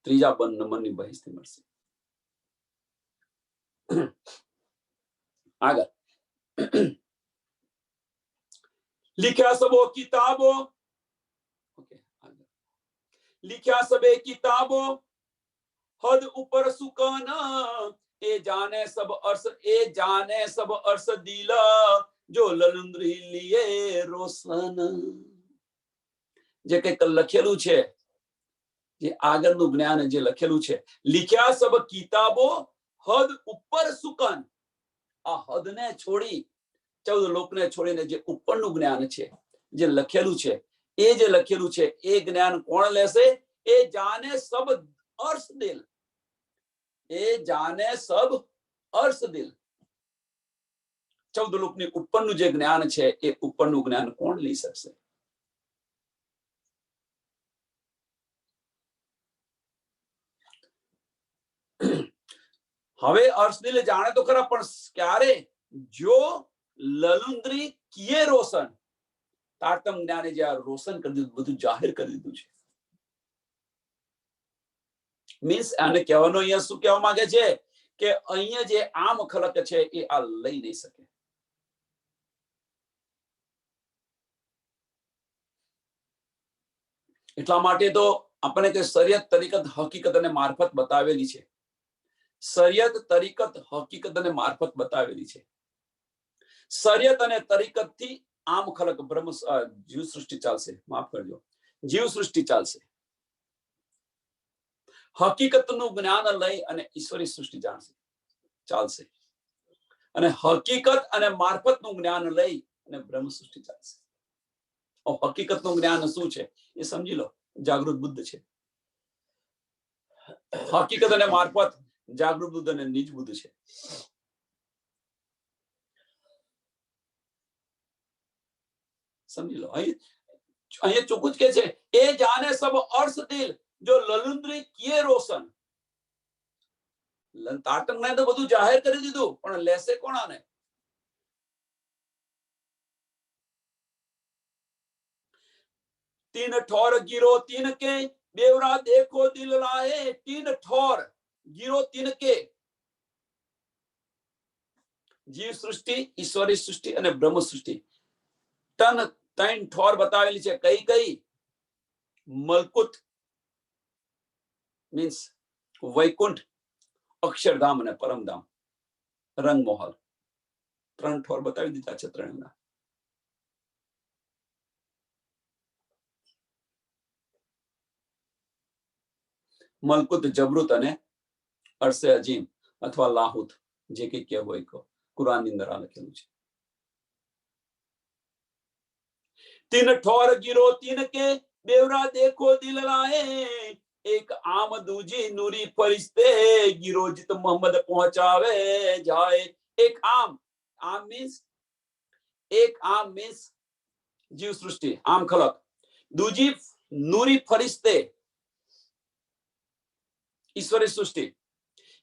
3જા નંબરની બહિષ્ટી મળશે. આગળ लिख्या सबो किताबो, लिख्या सबे किताबो हद ऊपर सुकाना, ए जाने सब अर्श दिला, जो ललुंद्री लिए रोशन. જે કંઈક લખેલું છે, જે આગળનું જ્ઞાન જે લખેલું છે, लिख्या सब किताबो हद ऊपर सुकन. આ હદને છોડી, 14 લોકને છોડીને જે ઉપરનું જ્ઞાન છે, જે લખેલું છે, એ જે લખેલું છે એ જ્ઞાન કોણ લેશે? એ જાને સબ અર્શ દિલ, એ જાને સબ अर्श दिल 14 લોકની ઉપરનું જે જ્ઞાન છે એ ઉપરનું જ્ઞાન કોણ લઈ શકશે? હવે अर्शदिल જાણે તો ખરા, પણ ક્યારે? જો લલુંદ્રી કિએ રોશન, તારતમ જ્ઞાને જે રોશન કરી દીધું, બધું જાહેર કરી દીધું છે. મીન્સ આને કહેવાનો અહીંયા શું કહેવા માંગે છે કે અહીંયા જે આમ ખલક છે એ આ લઈ નહીં શકે. એટલા માટે તો આપણે કે શરિયત તરીકત હકીકત અને મારફત બતાવેલી છે. શરિયત તરીકત હકીકત અને મારફત બતાવેલી છે. શરિયત અને તરીકત થી આમ ખલક બ્રહ્મ જીવ સૃષ્ટિ ચાલશે. માફ કરજો, જીવ સૃષ્ટિ ચાલશે. હકીકતનું જ્ઞાન લઈ અને ઈશ્વરી સૃષ્ટિ જાણશે, ચાલશે. અને હકીકત અને મારફતનું જ્ઞાન લઈ અને બ્રહ્મ સૃષ્ટિ ચાલશે. હકીકતનું જ્ઞાન શું છે એ સમજી લો. જાગૃત બુદ્ધ છે. હકીકત અને મારફત જાગૃત બુદ્ધ અને નિજ બુદ્ધ છે. સમજી લો. અહીંયા ચોખ્ખું જ કે છે, એ જાને સબ अर्श दिल जो ललुंद्री किए रोशन. તારતમ ને તો બધું જાહેર કરી દીધું, પણ લેશે કોણ આને? तीन ठोर गिरो तीन के बेवरा देखो दिल लाए. तीन ठोर गिरो तीन के, જીવ સૃષ્ટિ, ઈશ્વરી સૃષ્ટિ અને બ્રહ્મ સૃષ્ટિ. ત્રણ ઠોર બતાવેલી છે. કઈ કઈ? મલકુત મીન્સ વૈકુંઠ, અક્ષરધામ અને પરમધામ, રંગમોહલ. ત્રણ ઠોર બતાવી દીધા છે ત્રણના. મલકુત, જબરુત અને અરસે અજીમ અથવા લાહુત, જે કઈ કહેવું હોય કહો. કુરાનની અંદર આ લખેલું છે. तीन ठोर गिरो तीन के बेवरा देखो दिल लाए. एक आम दूजी नूरी फरिश्ते गिरो जित मोहम्मद पहुंचावे जाए. एक आम, आम मीन्स एक आम मीन्स जीव सृष्टि, आम खलक. दूजी नूरी फरिश्ते, ईश्वरी सृष्टि.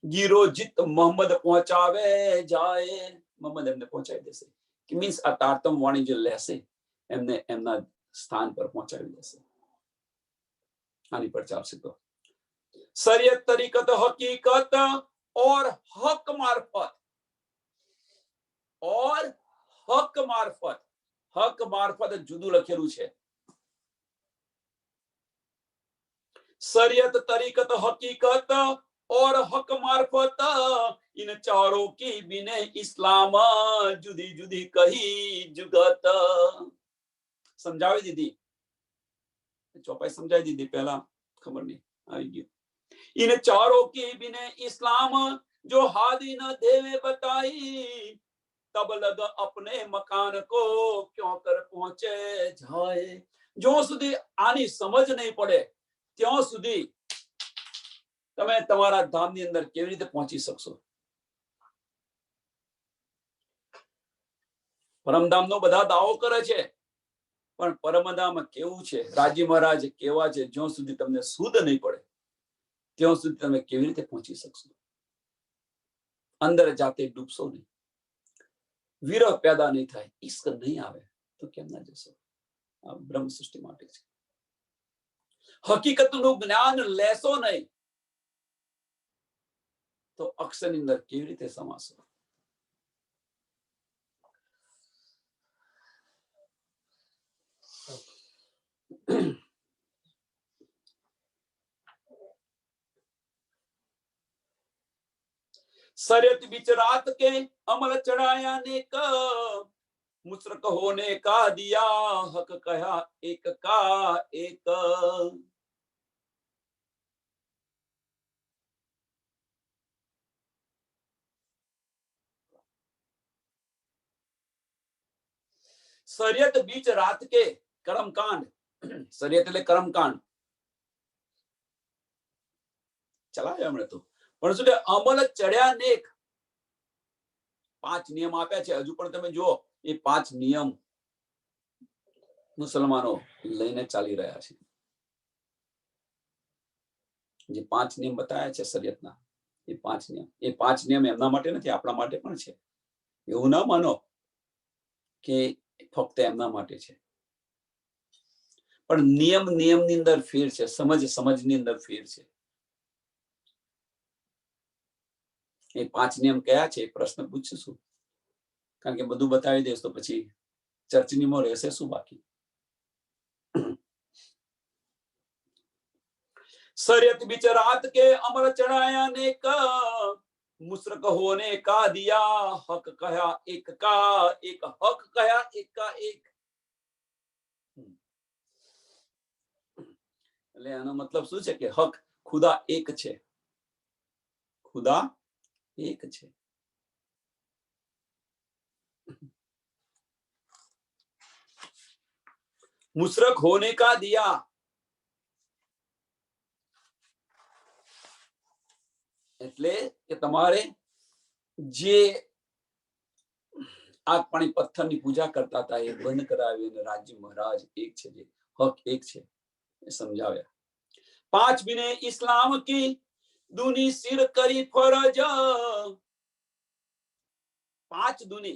गिरो जित मोहम्मद पहुंचावे जाए. मोहम्मद એમને પહોંચાડી દેશે. કે મીન્સ આ તારતમ વાણી જે લેશે એમને એમના સ્થાન પર પહોંચાડી દેશે. આની પર ચાલશે તો શરિયત તરીકત હકીકત और हक मार्फत, और हक मार्फत. हक मार्फत જુદું લખેલું છે. शरीयत तरीकत हकीकत और हक मार्फत, इन चारों की बिने इस्लाम जुदी जुदी कही जुगत. समझावी दीदी, चौपाई समझाई दीदी, पहला खबर नहीं आई गई. इन चारों की बिने इस्लाम जो हादी न देवे बताई, तब लग अपने मकान को क्यों कर पहुंचे जाए. जो सुधी आनी समझ नहीं पड़े ત્યાં સુધી તમે તમારા ધામની અંદર કેવી રીતે પહોંચી શકશો? પરમધામનો બધા દાવો કરે છે, પણ પરમધામ કેવું છે, રાજી મહારાજ કેવા છે, જ્યાં સુધી તમને શુદ્ધ નહીં પડે ત્યાં સુધી તમે કેવી રીતે પહોંચી શકશો? અંદર જાતે ડૂબશો નહીં, વિરહ પેદા નહીં થાય, ઈશ્ક નહીં આવે તો કેમ ના જશો? આ બ્રહ્મ સૃષ્ટિ માટે છે. હકીકતનું જ્ઞાન લેશો નહીં તો અક્ષરની અંદર કેવી રીતે સમાશો? शरीयत बीच रात के अमल चढ़ाया ने का, मुशरक होने का दिया हक कहा एक का एक. શરિયત બીચ રાત કે કર્મકાંડ. શરિયત એટલે કર્મકાંડ ચલાવ્યા હમણાં તો, પણ શું કે અમલ ચડ્યા નેક. 5 નિયમ આપ્યા છે. હજુ પણ તમે જુઓ એ 5 નિયમ મુસલમાનો લઈને ચાલી રહ્યા છે. જે 5 નિયમ બતાવ્યા છે શરીયતના, એ 5 નિયમ એમના માટે નથી, આપણા માટે પણ છે. એવું ના માનો કે ફક્ત એમના માટે છે, પણ નિયમની અંદર ફેર છે, સમજની અંદર ફેર છે. એ 5 નિયમ કયા છે? પ્રશ્ન પૂછશું, કારણ કે બધું બતાવી દઈશ તો પછી ચર્ચનીમાં રહેશે શું બાકી? शरीयत बिचरात के अमर चढ़ाया ने का, मुशरक होने का दिया हक कहा एक का एक, हक कहा एक का एक. એટલે આનો મતલબ શું છે કે હક ખુદા એક છે, ખુદા એક છે. मुशरक होने का दिया, એટલે કે તમારે જે આગ પાણી પથ્થરની પૂજા કરતા હતા એ બંધ કરાવી અને રાજ્ય મહારાજ એક છે, જે હક એક છે એ સમજાવ્યા. 5 बिने इस्लाम की दूनी सिर કરી ફરજ, 5 दूनी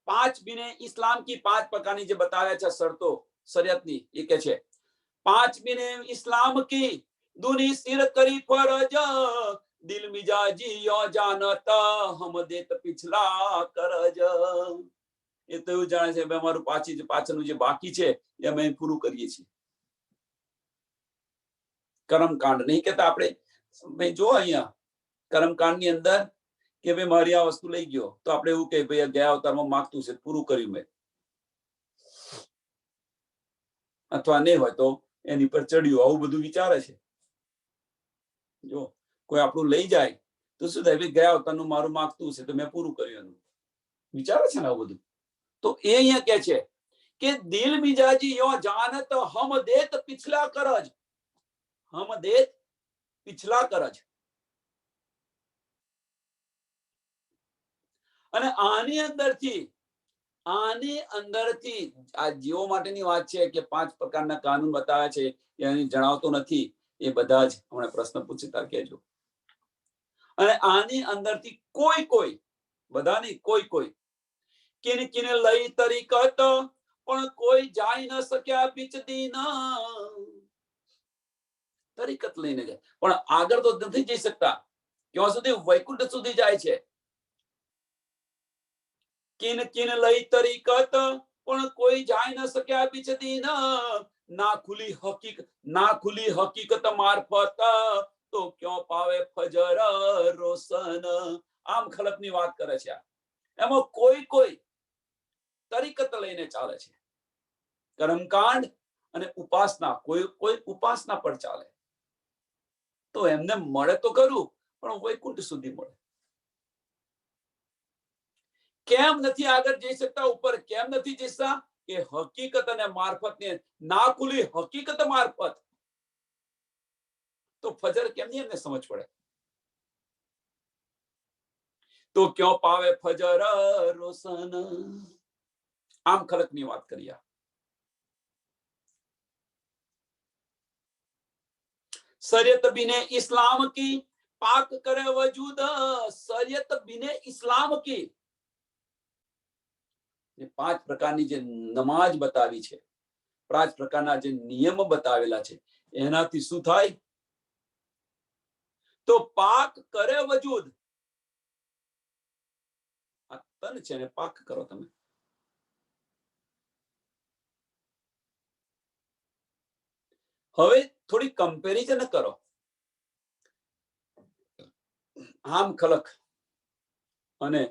5 बिने इस्लाम की 5 પ્રકારની જે બતાવ્યા છે શરતો શરીયતની, એ કે છે 5 बिने इस्लाम की दूनी सिर કરી ફરજ, દિલ મિજાજી યો જાનતા હમ દેત પિછલા કરજ. એ તો એવું જાણે છે અમારું પાછળનું જે બાકી છે એ અમે પૂરું કરીએ છીએ. કર્મકાંડ નહીં કેતા આપણે, જો અહીંયા કર્મકાંડની અંદર કે ભાઈ મારી આ વસ્તુ લઈ ગયો તો આપણે એવું કે ભાઈ ગયા અવતારમાં માંગતું છે, પૂરું કર્યું મેં, અથવા નહીં હોય તો એની પર ચડ્યું, આવું બધું વિચારે છે. જો કોઈ આપણું લઈ જાય તો શું થાય? ભાઈ ગયા અવતારનું મારું માંગતું છે તો મેં પૂરું કર્યું, એનું વિચારે છે ને આવું બધું. તો એ અહીંયા કે છે કે દિલ મિજાજી યો જાનત હમ દેત પિછલા કરજ, હમ દેત પિછલા કરજ. અને આની અંદરથી આ જીવો માટેની વાત છે કે 5 પ્રકારના કાનૂન બતાવ્યા છે, એ જણાવતો નથી. એ બધા જ હમણાં પ્રશ્ન પૂછતા કહેજો. અને આની અંદરથી કોઈ બધા નહીં, કોઈ કિને કિને લઈ તરીકત, પણ કોઈ જાય ન શક્યા બીચ દીન. તરીકત લઈને જાય પણ આગળ તો નથી જઈ શકતા, ક્યાં સુધી? વૈકુંઠ સુધી જાય છે. કિન કિન લઈ તરીકત, પણ કોઈ જાય ન શક્યા બીચ દીન. ના ખુલી હકીકત મારફત, તો ક્યાં પાવે ફજર રોશન. આમ ખલકની વાત કરે છે. એમાં કોઈ તરીકત લઈને ચાલે છે. કર્મકાંડ અને ઉપાસના, કોઈ ઉપાસના પર ચાલે તો એમને મળે તો ખરું, પણ વૈકુંઠ સુધી મળે. કેમ નથી આગળ જઈ શકતા ઉપર? કેમ નથી જઈ શકતા? કે હકીકત અને મારફત ને ના ખુલી હકીકત મારફત. તો ફજર કેમની એમને સમજ પડે? તો ક્યાં પાવે ફજર રોશન. આમ ખલકની વાત કરીએ. शरीयत बिने इस्लाम की पाक करे वजूद, शरीयत बिने इस्लाम की 5 પ્રકારની જે નમાજ બતાવી છે, 5 પ્રકારના જે નિયમ બતાવેલા છે, એનાથી શું થાય? તો પાક કરે વજૂદ. આ તન છે ને પાક કરો તમે. હવે થોડી કમ્પેરિઝન કરો. આમ ખલક અને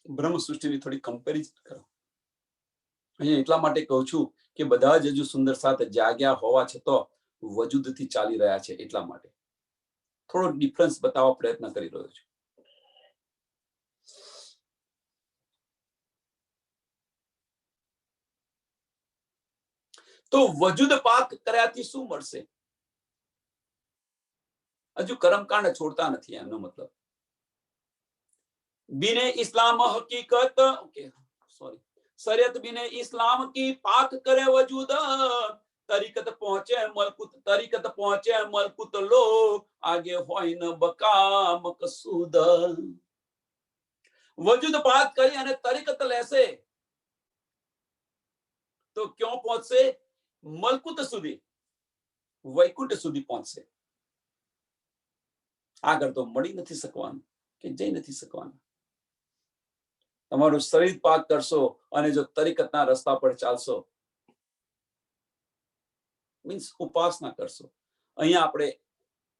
બ્રહ્મ સૃષ્ટિની થોડી કમ્પેરિઝન કરો. અહીંયા એટલા માટે કહું છું કે બધા જ હજુ સુંદર સાથે જાગ્યા હોવા છતાં વજૂદથી ચાલી રહ્યા છે, એટલા માટે થોડો ડિફરન્સ બતાવવા પ્રયત્ન કરી રહ્યો છું. તો વજૂદ પાક કર્યાથી શું મળશે? હજુ કર્મકાંડ છોડતા નથી, એમનો મતલબ बिने इस्लाम हकीकत, ओके सॉरी, शरीयत बिने इस्लाम की पाक करे वजूद, तरीकत पहुंचे मलकुत लोग, आगे होय न बका मकसूद। वजूद पाक કરી અને તરીકત લેશે તો ક્યાં પહોંચશે? મલકુત સુધી, વૈકુંઠ સુધી પહોંચશે. આગળ તો મળી નથી શકવાનું કે જઈ નથી શકવાનું. તમારું શરીર પાક કરશો અને જો તરીકતના રસ્તા પર ચાલશો, મીન્સ ઉપાસના કરશો. અહીંયા આપણે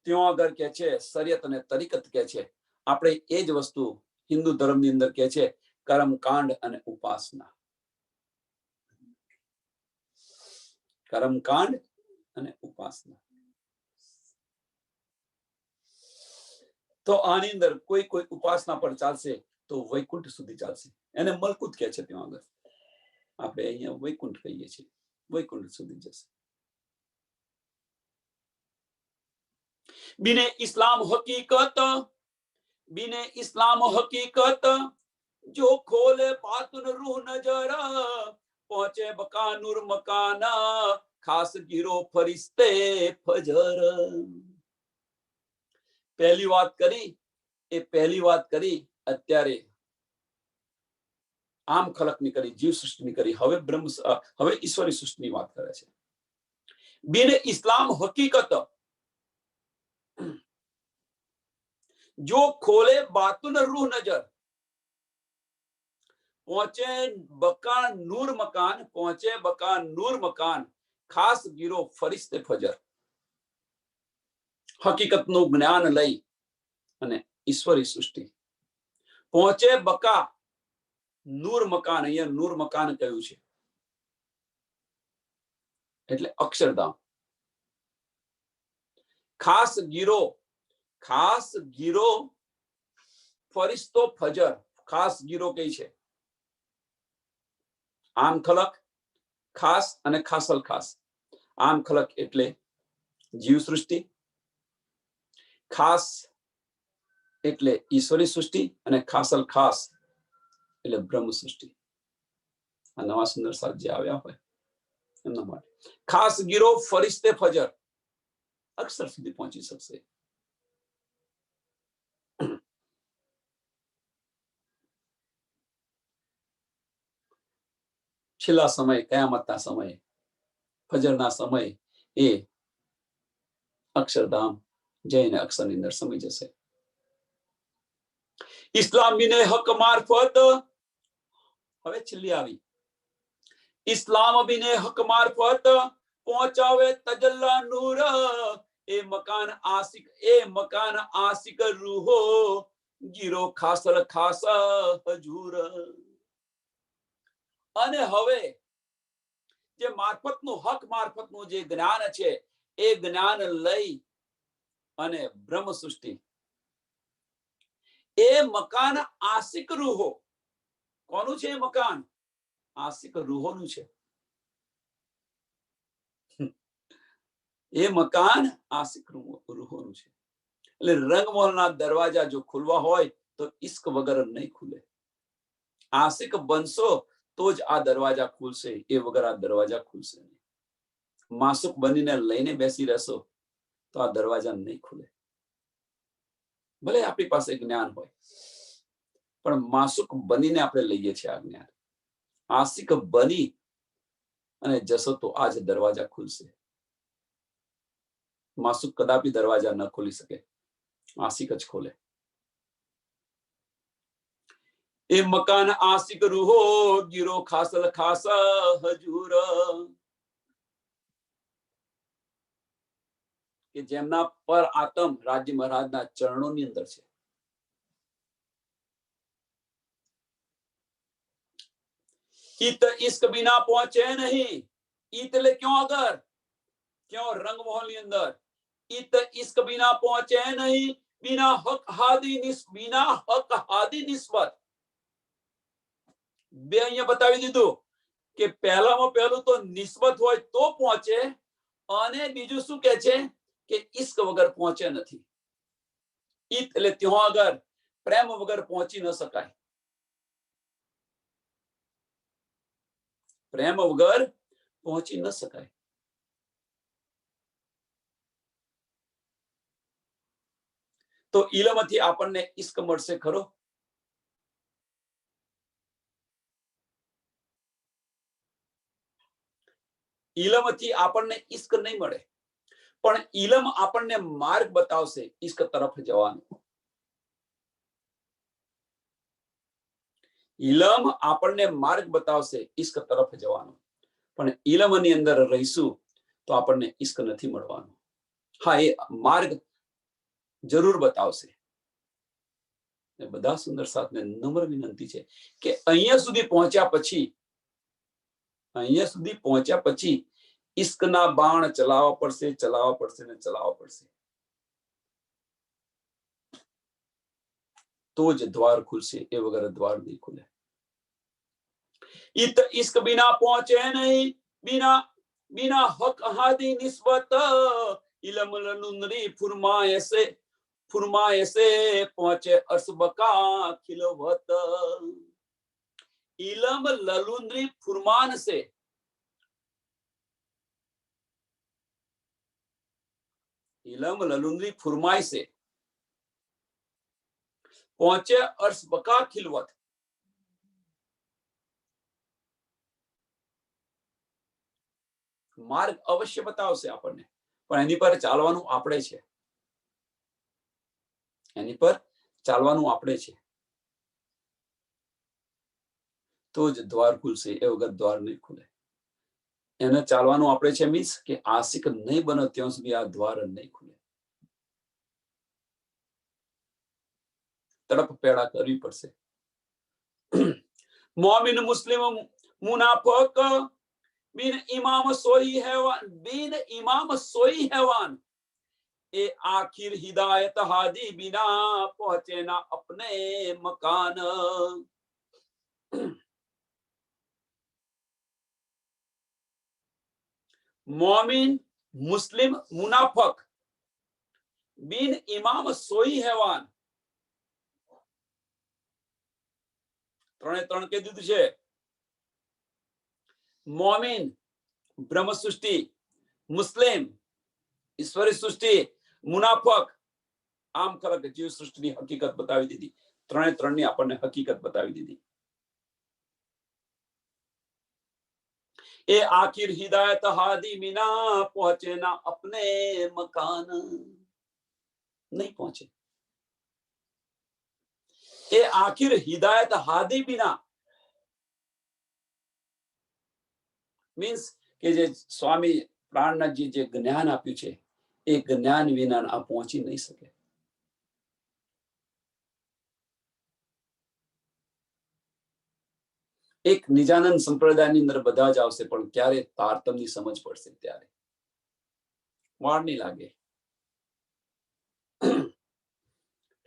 ત્યાં આગળ કે છે શરીયત અને તરીકત કે છે, આપણે એ જ વસ્તુ હિન્દુ ધર્મની અંદર કે છે કર્મકાંડ અને ઉપાસના. કર્મકાંડ અને ઉપાસના. તો આની અંદર કોઈ કોઈ ઉપાસના પર ચાલશે તો વૈકુંઠ સુધી ચાલશે. એને મલકુત કહે છે ત્યાં આગળ, આપણે અહીંયા વૈકુંઠ કહીએ છીએ. વૈકુંઠ સુધી જશે. बिने इस्लाम हकीकत जो खोले पातुन रूह नजर, पहुंचे बका नूर मकाना, खास गिरो फरिश्ते फजर. पहली बात करी અત્યારે આમ ખલકની કરી, જીવ સૃષ્ટિની કરી. હવે ઈશ્વરી સૃષ્ટિની વાત કરે છે. बिने इस्लाम हकीकत जो खोले बातुन रूह नजर, पहुंचे बका नूर मकान, खास गिरो फरिश्ते फजर. હકીકતનું જ્ઞાન લઈ અને ઈશ્વરી સૃષ્ટિ પહોંચે બકા નૂર મકાન. અહીંયા નૂર મકાન કહ્યું છે એટલે અક્ષરધામ. ખાસ ગીરો ફરિશ્તો ફજર. ખાસ ગીરો કઈ છે? આમ ખલક ખાસ અને ખાસલ ખાસ. આમ ખલક એટલે જીવ સૃષ્ટિ, ખાસ એટલે ઈશ્વરી સૃષ્ટિ અને ખાસલ ખાસ એટલે બ્રહ્મ સૃષ્ટિ. આ નવા સુંદર સાથ જે આવ્યા હોય એમના માટે. ખાસ ગીરો ફરિશ્તે ફજર, અક્ષર સુધી પહોંચી શકશે. છેલ્લા સમય, કયામતના સમયે, ફજરના સમયે એ અક્ષરધામ જઈને અક્ષરની અંદર સમી જશે. ઇસ્લામીને હક મારફત, હવે છેલ્લી આવી. ઇસ્લામ બિને હક મારફત પહોંચાવે તજલ્લા નૂર, એ મકાન આશિક રૂહો, ગીરો ખાસલ ખાસ હજૂર. અને હવે જે મારફતનું, હક મારફતનું જે જ્ઞાન છે એ જ્ઞાન લઈ અને બ્રહ્મ સૃષ્ટિ, એ મકાન આશિક રૂહો. કોનું છે એ મકાન? આશિક રૂહોનું છે. એ મકાન આશિક રૂહોનું છે. એટલે રંગમહોલના દરવાજા જો ખુલવા હોય તો ઇશ્ક વગર નહીં ખુલે. આશિક બનશો તો જ આ દરવાજા ખુલશે, એ વગર આ દરવાજા ખુલશે નહીં. માસુક બનીને લઈને બેસી રહેશો તો આ દરવાજા નહીં ખુલે. ભલે આપણી પાસે જ્ઞાન હોય પણ માસુક બનીને આપણે લઈએ છીએ આ જ્ઞાન. આશિક બની અને જશો તો આ જ દરવાજા ખુલશે. માસુક કદાપી દરવાજા ન ખોલી શકે, આશિક જ ખોલે. એ મકાન આશિક રૂહો, ગીરો ખાસલ ખાસ હજૂર. કે જેમના પર આત્મ રાજ્ય મહારાજના ચરણોની અંદર છે. ઈત ઇશ્ક બિના પહોંચે નહીં. ઈત એટલે ક્यों અગર, क्यों રંગમહોલની અંદર. ઈત ઇશ્ક બિના પહોંચે નહીં, बिना हक हादी निस्बत. બે અહીંયા બતાવી દીધું કે પહેલામાં પહેલું તો નિસ્બત હોય તો પહોંચે, અને બીજું શું કે છે કે ઇશ્ક વગર પહોંચે નથી. ઈત એટલે ત્યાં આગળ પ્રેમ વગર પહોંચી ન શકાય. પ્રેમ વગર પહોંચી ન શકાય. તો ઇલમથી આપણને ઇશ્ક મળશે ખરો? ઇલમથી આપણને ઇશ્ક નહીં મળે, પણ ઇલમ આપણને માર્ગ બતાવશે ઇશ્ક તરફ જવાનો. ઇલમ આપણને માર્ગ બતાવશે ઇશ્ક તરફ જવાનો, પણ ઇલમની અંદર રહીશું તો આપણને ઇશ્ક નથી મળવાનો. હા, એ માર્ગ જરૂર બતાવશે. બધા સુંદર સાથને નમ્ર વિનંતી છે કે અહીંયા સુધી પહોંચ્યા પછી ઇશ્કના બાણ ચલાવવા પડશે ને ચલાવવા પડશે. તો જ દ્વાર ખુલશે, એ વગર દ્વાર નહીં ખુલે. इश्क बिना पहुंचे नहीं, बिना हक हादी निस्बत, इलम लनुंदरी फुरमाए से पहुंचे अर्सबका खिलवत. इलम ललुंदरी फुरमान से, इलम ललुंदरी फुरमाई से पहुंचे अर्सबका खिलवत. માર્ગ અવશ્ય બતાવશે આપણને, પણ એની પર ચાલવાનું આપણે છે. એની પર ચાલવાનું આપણે છે, તો જ દ્વાર ખુલશે, એ વગર દ્વાર નહીં ખુલે. એને ચાલવાનું આપણે છે મીન્સ કે આશિક નહીં બનો ત્યાં સુધી આ દ્વાર નહીં ખુલે. તડપ પેડા કરવી પડશે. મોમિન મુસ્લિમ મુનાફક बिन इमाम सोई हैवान, ए आखिर हिदायत हादी बिना पहुंचे ना अपने मकान. मोमिन मुस्लिम मुनाफक बिन इमाम सोई हैवान. ત્રણે ત્રણ કહી દીધું છે. મોમિન બ્રહ્મ સૃષ્ટિ, મુસ્લિમ ઈશ્વરી સૃષ્ટિ, મુનાફક આમ ખરેખર જીવ સૃષ્ટિની હકીકત બતાવી દીધી. ત્રણે ત્રણની આપણને હકીકત બતાવી દીધી. એ આખિર હિદાયત હાદી બિના પહોંચે ના અપને મકાન, નહીં પહોંચે. એ આખિર હિદાયત હાદી બિના મીન્સ કે જે સ્વામી પ્રાણનાથજી જે જ્ઞાન આપ્યું છે, એ જ્ઞાન વિના આ પહોંચી નહીં શકે. એક નિજાનંદ સંપ્રદાયની અંદર બધા જ આવશે, પણ ક્યારે તારતમની સમજ પડશે ત્યારે. વાર નહીં લાગે.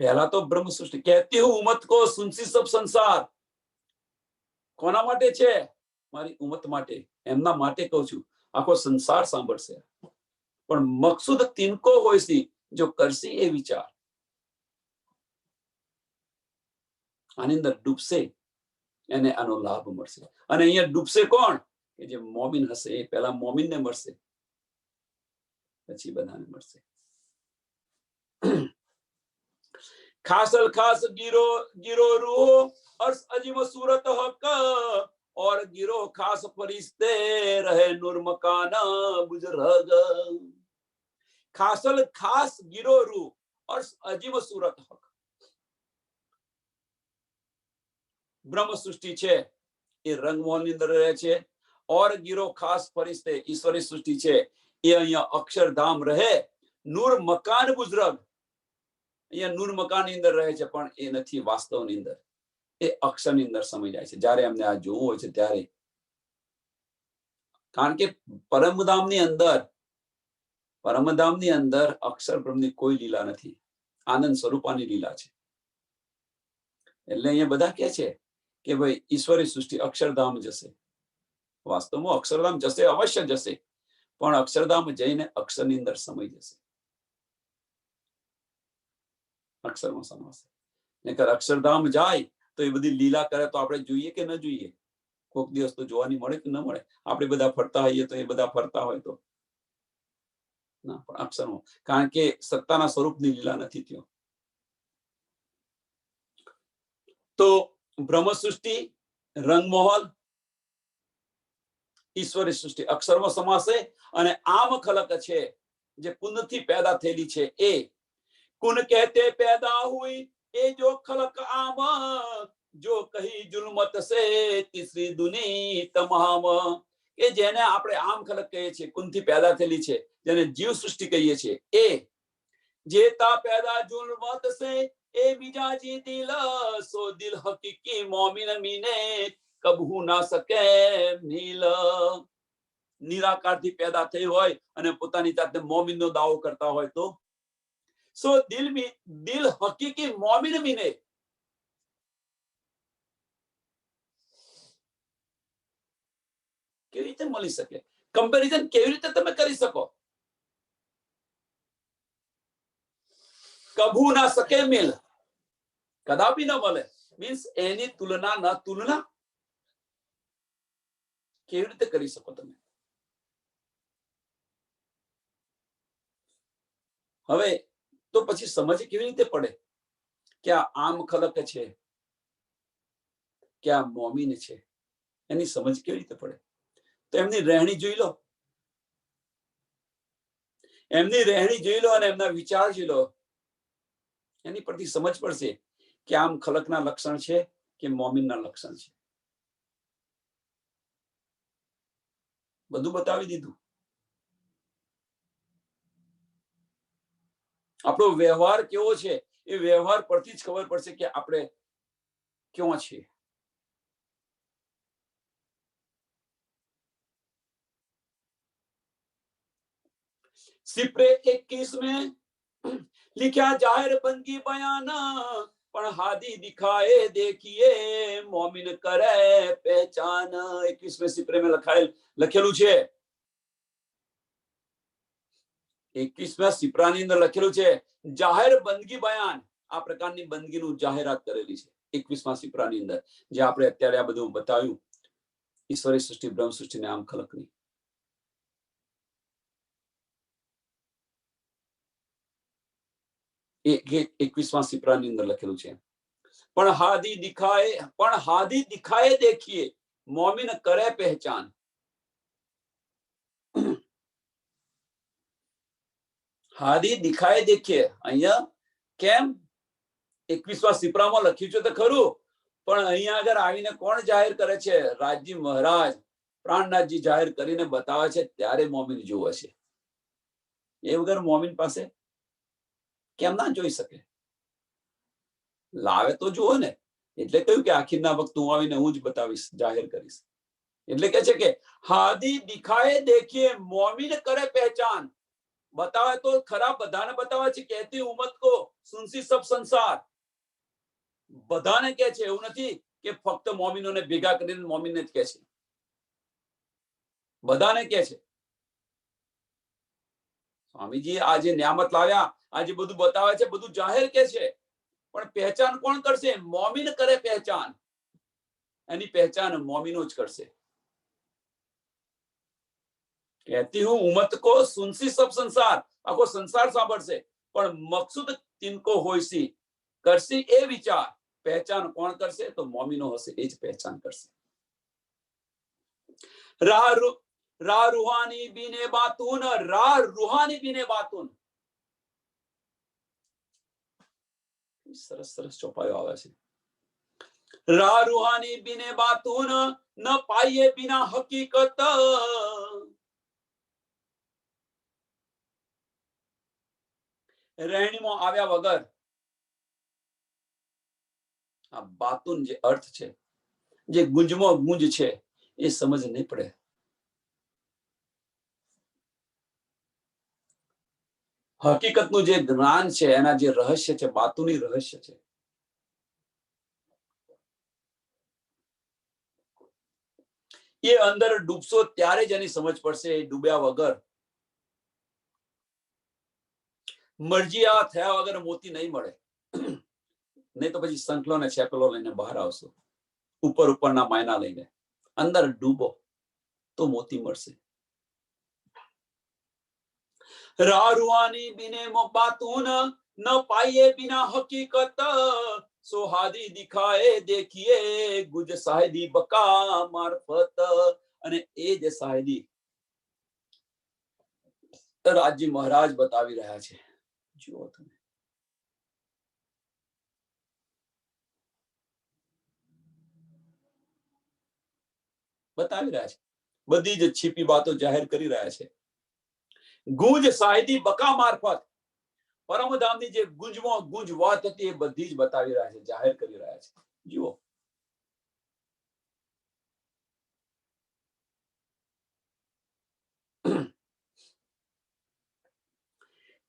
પહેલા તો બ્રહ્મ સૃષ્ટિ કહેતી હું ઉમત કો સુનસી સબ સંસાર. કોના માટે છે? મારી ઉમત માટે, એમના માટે કહું છું. આખો સંસાર સાંભળશે, પણ મકસૂદ તિનકો હોય છે, જો કરશે એ વિચાર. આની અંદર ડૂબશે એને આનો લાભ મળશે. અને અહીંયા ડૂબશે કોણ? કે જે મોમિન હશે, એ પહેલા મોમિનને મળશે, પછી બધાને મળશે. खासल खास गिरो रूह अर्श अजीम सूरत हक, और गिरो खास फरिश्ते रहे नूर मकाना बुजुर्ग. खासल खास गिरो रूह अर्श अजीम सूरत हक. બ્રહ્મ સૃષ્ટિ છે એ રંગમોહનની અંદર રહે છે, ઓર ગીરો ખાસ ફરિશ્તે ઈશ્વરી સૃષ્ટિ છે એ અહીંયા અક્ષરધામ રહે. નૂર મકાન બુઝરગ, અહીંયા નૂર મકાનની અંદર રહે છે, પણ એ નથી વાસ્તવની અંદર, એ અક્ષરની અંદર સમય જાય છે. જ્યારે એમને આ જોવું હોય છે ત્યારે, કારણ કે પરમધામની અંદર અક્ષર બ્રહ્મની કોઈ લીલા નથી, આનંદ સ્વરૂપાની લીલા છે. એટલે અહીંયા બધા કહે છે કે ભાઈ ઈશ્વરી સૃષ્ટિ અક્ષરધામ જશે. વાસ્તવમાં અક્ષરધામ જશે, અવશ્ય જશે, પણ અક્ષરધામ જઈને અક્ષરની અંદર સમય જશે, અક્ષરમાં સમાશે. નકર અક્ષરધામ જાય તો એ બધી લીલા કરે તો આપણે જોઈએ કે ન જોઈએ? કોઈક દિવસ તો જોવાની મળે કે ન મળે? આપણે બધા ફરતા હોઈએ તો એ બધા ફરતા હોય તો ના, પણ અક્ષરમાં, કારણ કે સત્તાના સ્વરૂપની લીલા નથી થયો. તો બ્રહ્મ સૃષ્ટિ, રંગમહોલ, ઈશ્વરી સૃષ્ટિ અક્ષરમાં સમાસે અને આમ ખલક છે જે કુંદથી પેદા થયેલી છે એ कुन कहते पैदा हुई ये जो खलक आम जो कही जुल्मत से तीसरी दुनी तमाम કે જેને આપણે આમ ખલક કહીએ છીએ, કુનથી પેદા થયેલી છે, જેને જીવ સૃષ્ટિ કહીએ છીએ, એ જેતા પેદા જુલ્મત સે એ મિજાજી દિલ સો દિલ હકીકી મોમિન મીને કબહુ ના સકે મિલ. નિરાકારથી પેદા થઈ હોય અને પોતાની જાતને મોમિનનો દાવો કરતા હોય તો સો દિલ હકીકી મોમિન મીને કેવી રીતે મળી શકે? કમ્પેરિઝન કેવી રીતે તમે કરી શકો? કભુ ના સકે મિલ, કદાપી ન મળે. મીન્સ એની તુલના ન તુલના કેવી રીતે કરી શકો તમે? હવે તો પછી સમજ કેવી રીતે પડે કે આ આમ ખલક છે કે આ મોમીન છે? એની સમજ કેવી રીતે પડે? તો એમની રહેણી જોઈ લો, એમની રહેણી જોઈ લો અને એમના વિચાર જોઈ લો, એની પરથી સમજ પડશે કે આમ ખલકના લક્ષણ છે કે મોમીનના લક્ષણ છે. બધું બતાવી દીધું. આપણો વ્યવહાર કેવો છે એ વ્યવહાર પરથી જ ખબર પડશે કે આપણે ક્યાં છીએ. सिपरे 21 में लिखा जाहिर बंदगी बयाना પણ હાદી દિખાએ દેખીએ મોમિન કરે પહેચાન. 21વેं સિપરે में લખેલું છે, 21મા સિપરાની અંદર લખેલું છે જાહેર બંદગી બયાન. આ પ્રકારની બંદગીનું જાહેરાત કરેલી છે 21મા સિપરાની અંદર, જે આપણે અત્યારે આ બધું બતાવ્યું ઈશ્વરી સૃષ્ટિ, બ્રહ્મ સૃષ્ટિ ને આમ ખલકની. એ 21મા સિપરાની અંદર લખેલું છે. પણ હાદી દિખાએ દેખીએ મોમિન કરે પહેચાન. હાદી દિખાએ દેખીએ અહીંયા કેમ 21મા સિપરામાં લખ્યું છે તો ખરું, પણ અહીંયા આગળ આવીને કોણ જાહેર કરે છે? રાજજી મહારાજ પ્રાણનાથજી જાહેર કરીને બતાવે છે, ત્યારે મોમિન જોવે છે. એ વગર મોમિન પાસે કેમ ના જોઈ શકે? લાવે તો જુઓ ને. એટલે કહ્યું કે આખીરના વખત હું આવીને હું જ બતાવીશ, જાહેર કરીશ. એટલે કે છે કે હાદી દિખાએ દેખીએ મોમિન કરે પહેચાન. બતાવે તો ખરા, બધાને બતાવે છે. કહેતી ઉમ્મત કો સુનસી સબ સંસાર, બધાને કે છે. એવું નથી કે ફક્ત મોમિનોને ભેગા કરીને મોમિનને જ કે છે, બધાને કે છે. સ્વામીજી આજે નિયામત લાવ્યા, આજે બધું બતાવે છે, બધું જાહેર કે છે, પણ પહેચાન કોણ કરશે? મોમિન કરે પહેચાન. એની પહેચાન મોમિનો જ કરશે. કહેતી હું ઉમ્મત કો સુનસી સબ સંસાર, આખો સંસાર સાંભળશે, પણ મકસૂદ તિનકો હોયસી, કરસી એ વિચાર. પહેચાન કોણ કરશે? તો મોમિનો હશે, એ જ પહેચાન કરશે. રાહ રૂહાની બીને બાતુન, રાહ રૂહાની બીને બાતુન. સરસ સરસ ચોપાયો આવે છે. રાહ રૂહાની બીને બાતુન ન પાઈએ બિના હકીકત. રહેણીમાં આવ્યા વગર આ બાતુન જે અર્થ છે, જે ગુંજમાં ગુંજ છે, એ સમજ નહીં પડે. હકીકતનું જે જ્ઞાન છે, એના જે રહસ્ય છે, બાતુની રહસ્ય છે, એ અંદર ડૂબશો ત્યારે જ એની સમજ પડશે. ડૂબ્યા વગર, મરજીયા થયા વગર મોતી નહીં મળે. नहीं तो પછી સંકલો ને છેકલો લઈને બહાર આવશો, ઉપર ઉપરના માયના લઈને અંદર ડૂબો તો મોતી મળશે. रारुआनी बिने बातून न पाइए बिना हकीकत, सोहादी दिखाए देखिए गुज साहिदी बका मार्फत. અને એ જે સાહિદી રાજ્ય મહારાજ બતાવી રહ્યા છે. જુઓ તમે, બતાવી રહ્યા છે, બધી જ છીપી વાતો જાહેર કરી રહ્યા છે. ગુંજ સાહિદી બકા મારફત પરમધામની જે ગુંજ વાત હતી એ બધી જ બતાવી રહ્યા છે, જાહેર કરી રહ્યા છે. જુઓ,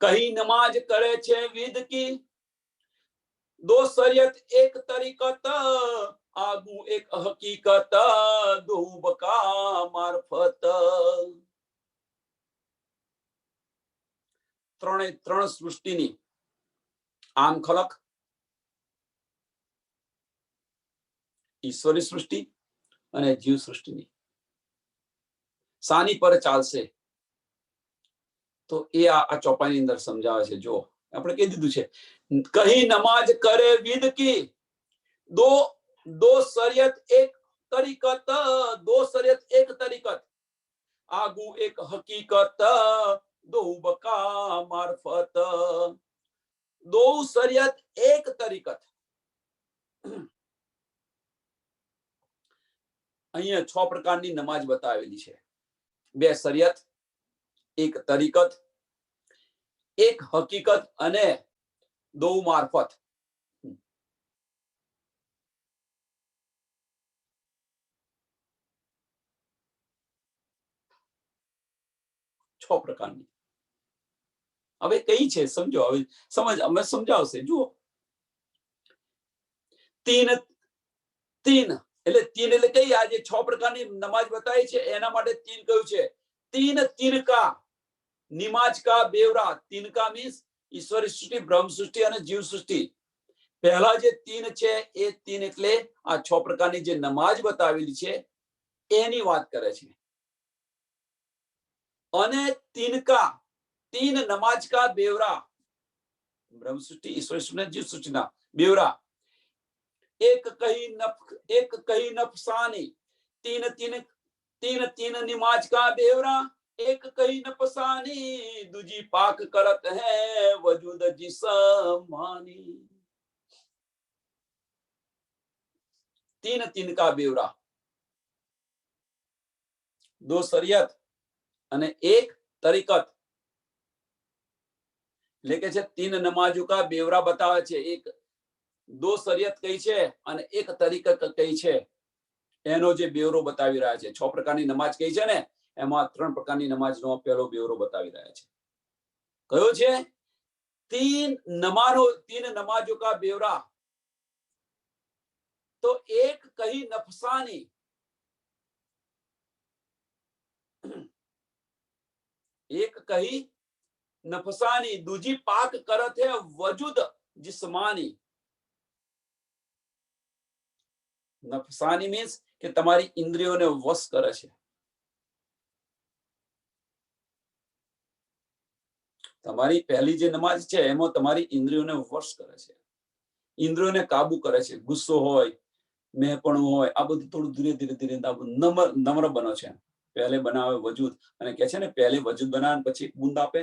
कहीं नमाज करे छे विद की, दो शरीयत एक तरीकत, आगू एक हकीकत, दो बका मार्फत. त्रण सृष्टिनी आम खलक, ईश्वरी सृष्टि અને જીવ સૃષ્ટિની સાની પર ચાલશે તો એ આ ચોપાઈની અંદર સમજાવે છે. જો આપણે કહી દીધું છે, કहीं नमाज करे विद की, दो शरीयत एक तरीकत, दो शरीयत एक तरीकत, आगू एक हकीकत, दो बका मार्फत. दो शरीयत एक तरीकत. અહીંયા 6 પ્રકારની નમાજ બતાવેલી છે. 2 શરીયત, એક તરીકત, એક હકીકત અને 2 મારફત. 6 પ્રકારની. હવે કઈ છે સમજો, હવે સમજ અમે સમજાવશે. જુઓ, तीन तीन એટલે तीन એટલે કઈ, આ જે 6 પ્રકારની નમાજ બતાવી છે એના માટે तीन કહ્યું છે. तीन तीन का निमाज का बेवरा. तीन का मीन्स ઈશ્વરી સૃષ્ટિ, બ્રહ્મ સૃષ્ટિ અને જીવ સૃષ્ટિ. પહેલા જે 3 છે એ 3 એટલે આ 6 પ્રકારની જે નમાજ બતાવેલી છે એની વાત કરે છે. અને 3 का 3 नमाज का बेवरा, ब्रह्म सृष्टि, ईश्वर सृष्टि, जीव सृष्टि ना बेवरा. एक कही नफसानी. तीन तीन तीन तीन नमाज का बेवरा, एक कही नफसानी, दूजी पाक करत है वजूद जिस्मानी. 3 3 का बेवरा, 2 शरीयत અને એક તરીકત. એટલે કે છે 3 નમાજો કા બેવરા બતાવે છે. એક 2 શરીયત કઈ છે અને એક તરીકત કઈ છે એનો જે બેવરો બતાવી રહ્યા છે. 6 પ્રકારની નમાજ કઈ છે ને એમાં 3 પ્રકારની નમાજનો પહેલો બેવરો બતાવી રહ્યા છે. કયો છે? 3 नमाजों का बेवरा. तो एक कही नफसानी, एक कही नफसानी, दूजी पाक करत है वजूद जिस्मानी. नफसानी मीन्स કે તમારી ઇન્દ્રિયોને વશ કરે છે. તમારી પહેલી જે નમાજ છે એમાં તમારી ઇન્દ્રિયોને વશ કરે છે, ઇન્દ્રિયોને કાબુ કરે છે. ગુસ્સો હોય, મેહપણું હોય, આ બધું થોડું ધીરે ધીરે ધીરે નમ્ર બનો છે. પહેલે બનાવે વજૂદ અને કહે છે ને પહેલે વજૂદ બનાવે પછી બુંદ આપે,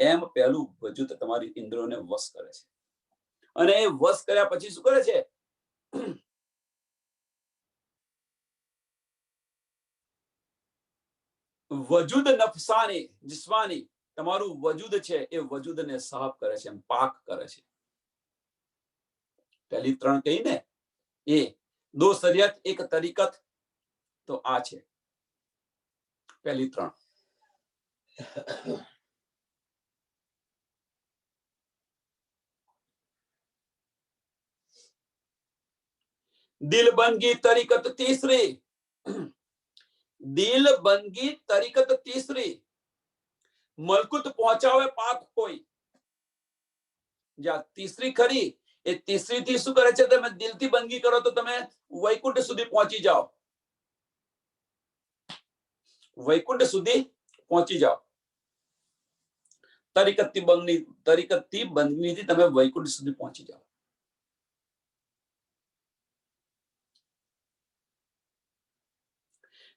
એમ પહેલું વજૂદ તમારી ઇન્દ્રિયોને વશ કરે છે. અને એ વશ કર્યા પછી શું કરે છે? વજૂદ નફસાની જિસ્માની, તમારું વજૂદ છે એ વજૂદને સાફ કરે છે, પાક કરે છે. પહેલી 3 કહી ને એ 2 શરીયત એક તરીકત, તો આ છે પહેલી 3. दिल बनगी तरीकत तीसरी. दिल बनगी तरीकत तीसरी, मलकुत पहुंचावे पाक कोई. ज्या तीसरी खरी એ તીસરી થી શું કરે છે? તમે દિલથી બંદગી કરો તો તમે વૈકુંઠ સુધી પહોંચી જાઓ, વૈકુંઠ સુધી પહોંચી જાઓ. તરીકતથી બંદગીથી તમે વૈકુંઠ સુધી પહોંચી જાઓ.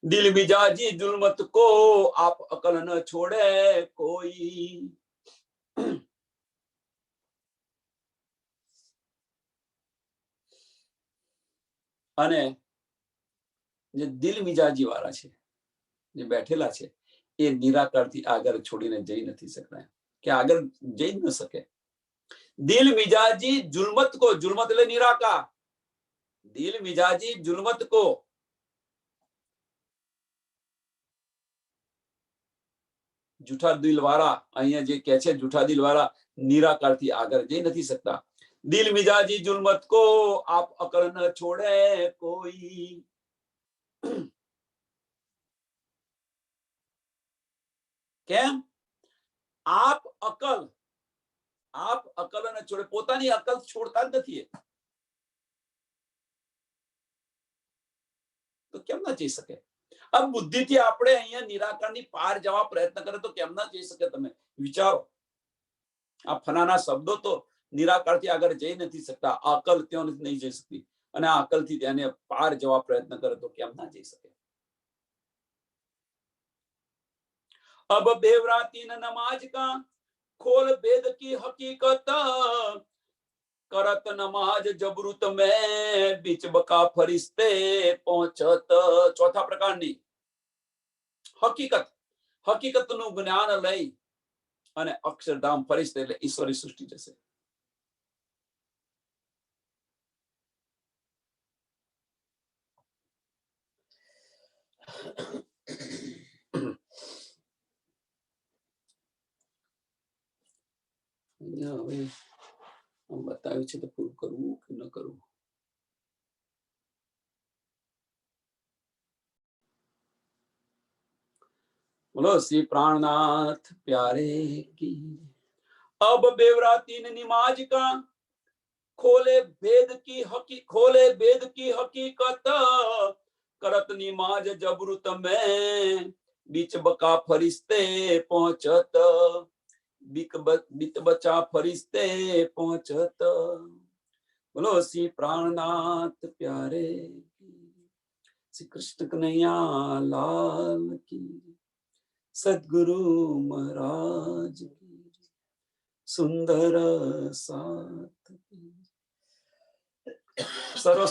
દિલ મિજાજી जुल्मत को आप अकल न छोड़े कोई. અને જે દિલ મિજાજી વાળા છે, જે બેઠેલા છે, એ નિરાકારથી આગળ છોડીને જઈ નથી શકતા, કે આગળ જઈ ન શકે. દિલ મિજાજી जुल्मत को, जुल्मत એટલે નિરાકાર. દિલ મિજાજી जुल्मत को, જૂઠા દિલ વાળા, અહીંયા જે કહે છે જૂઠા દિલ વાળા નિરાકારથી આગળ જઈ નથી શકતા. દિલ મિજાજી जुल्मत को आप अकल न छोड़े कोई. કેમ? આપ અકલ ન છોડે, પોતાની અકલ છોડતા જ નથી. તો કેમ ના જઈ શકે? આ બુદ્ધિથી આપણે અહીંયા નિરાકારની પાર જવા પ્રયત્ન કરે તો કેમ ના જઈ શકે? તમે વિચારો. આ ફનાના શબ્દો તો નિરાકારથી આગળ જઈ નથી શકતા, અકલ ત્યાં નહીં જઈ શકતી, અને આ અકલથી તેને પાર જવા પ્રયત્ન કરે તો કેમ ના જઈ શકે? अब बेवराती न नमाज का खोल वेद की हकीकत, करत नमाज जबरूत में बीच बका फरिश्ते पहुंचत. ચોથા પ્રકારની હકીકત, હકીકતનું જ્ઞાન લઈ અને અક્ષરધામ ફરિશ્તે એટલે ઈશ્વરી સૃષ્ટિ જશે. હવે બતાવ્યું છે તો પૂરું કરવું કે ન કરવું? बोलो श्री प्राणनाथ प्यारे की. अब बेवराती ने नमाज का खोले वेद की हकीकत, करत नमाज जबरूत में बीच बका फरिश्ते पहुंचत. बीच बचा फरिश्ते पहुंचत. बोलो श्री प्राणनाथ प्यारे की. श्री कृष्ण कन्हैया लाल की. सद्गुरु महाराज की. सुंदर साथ की. सर्व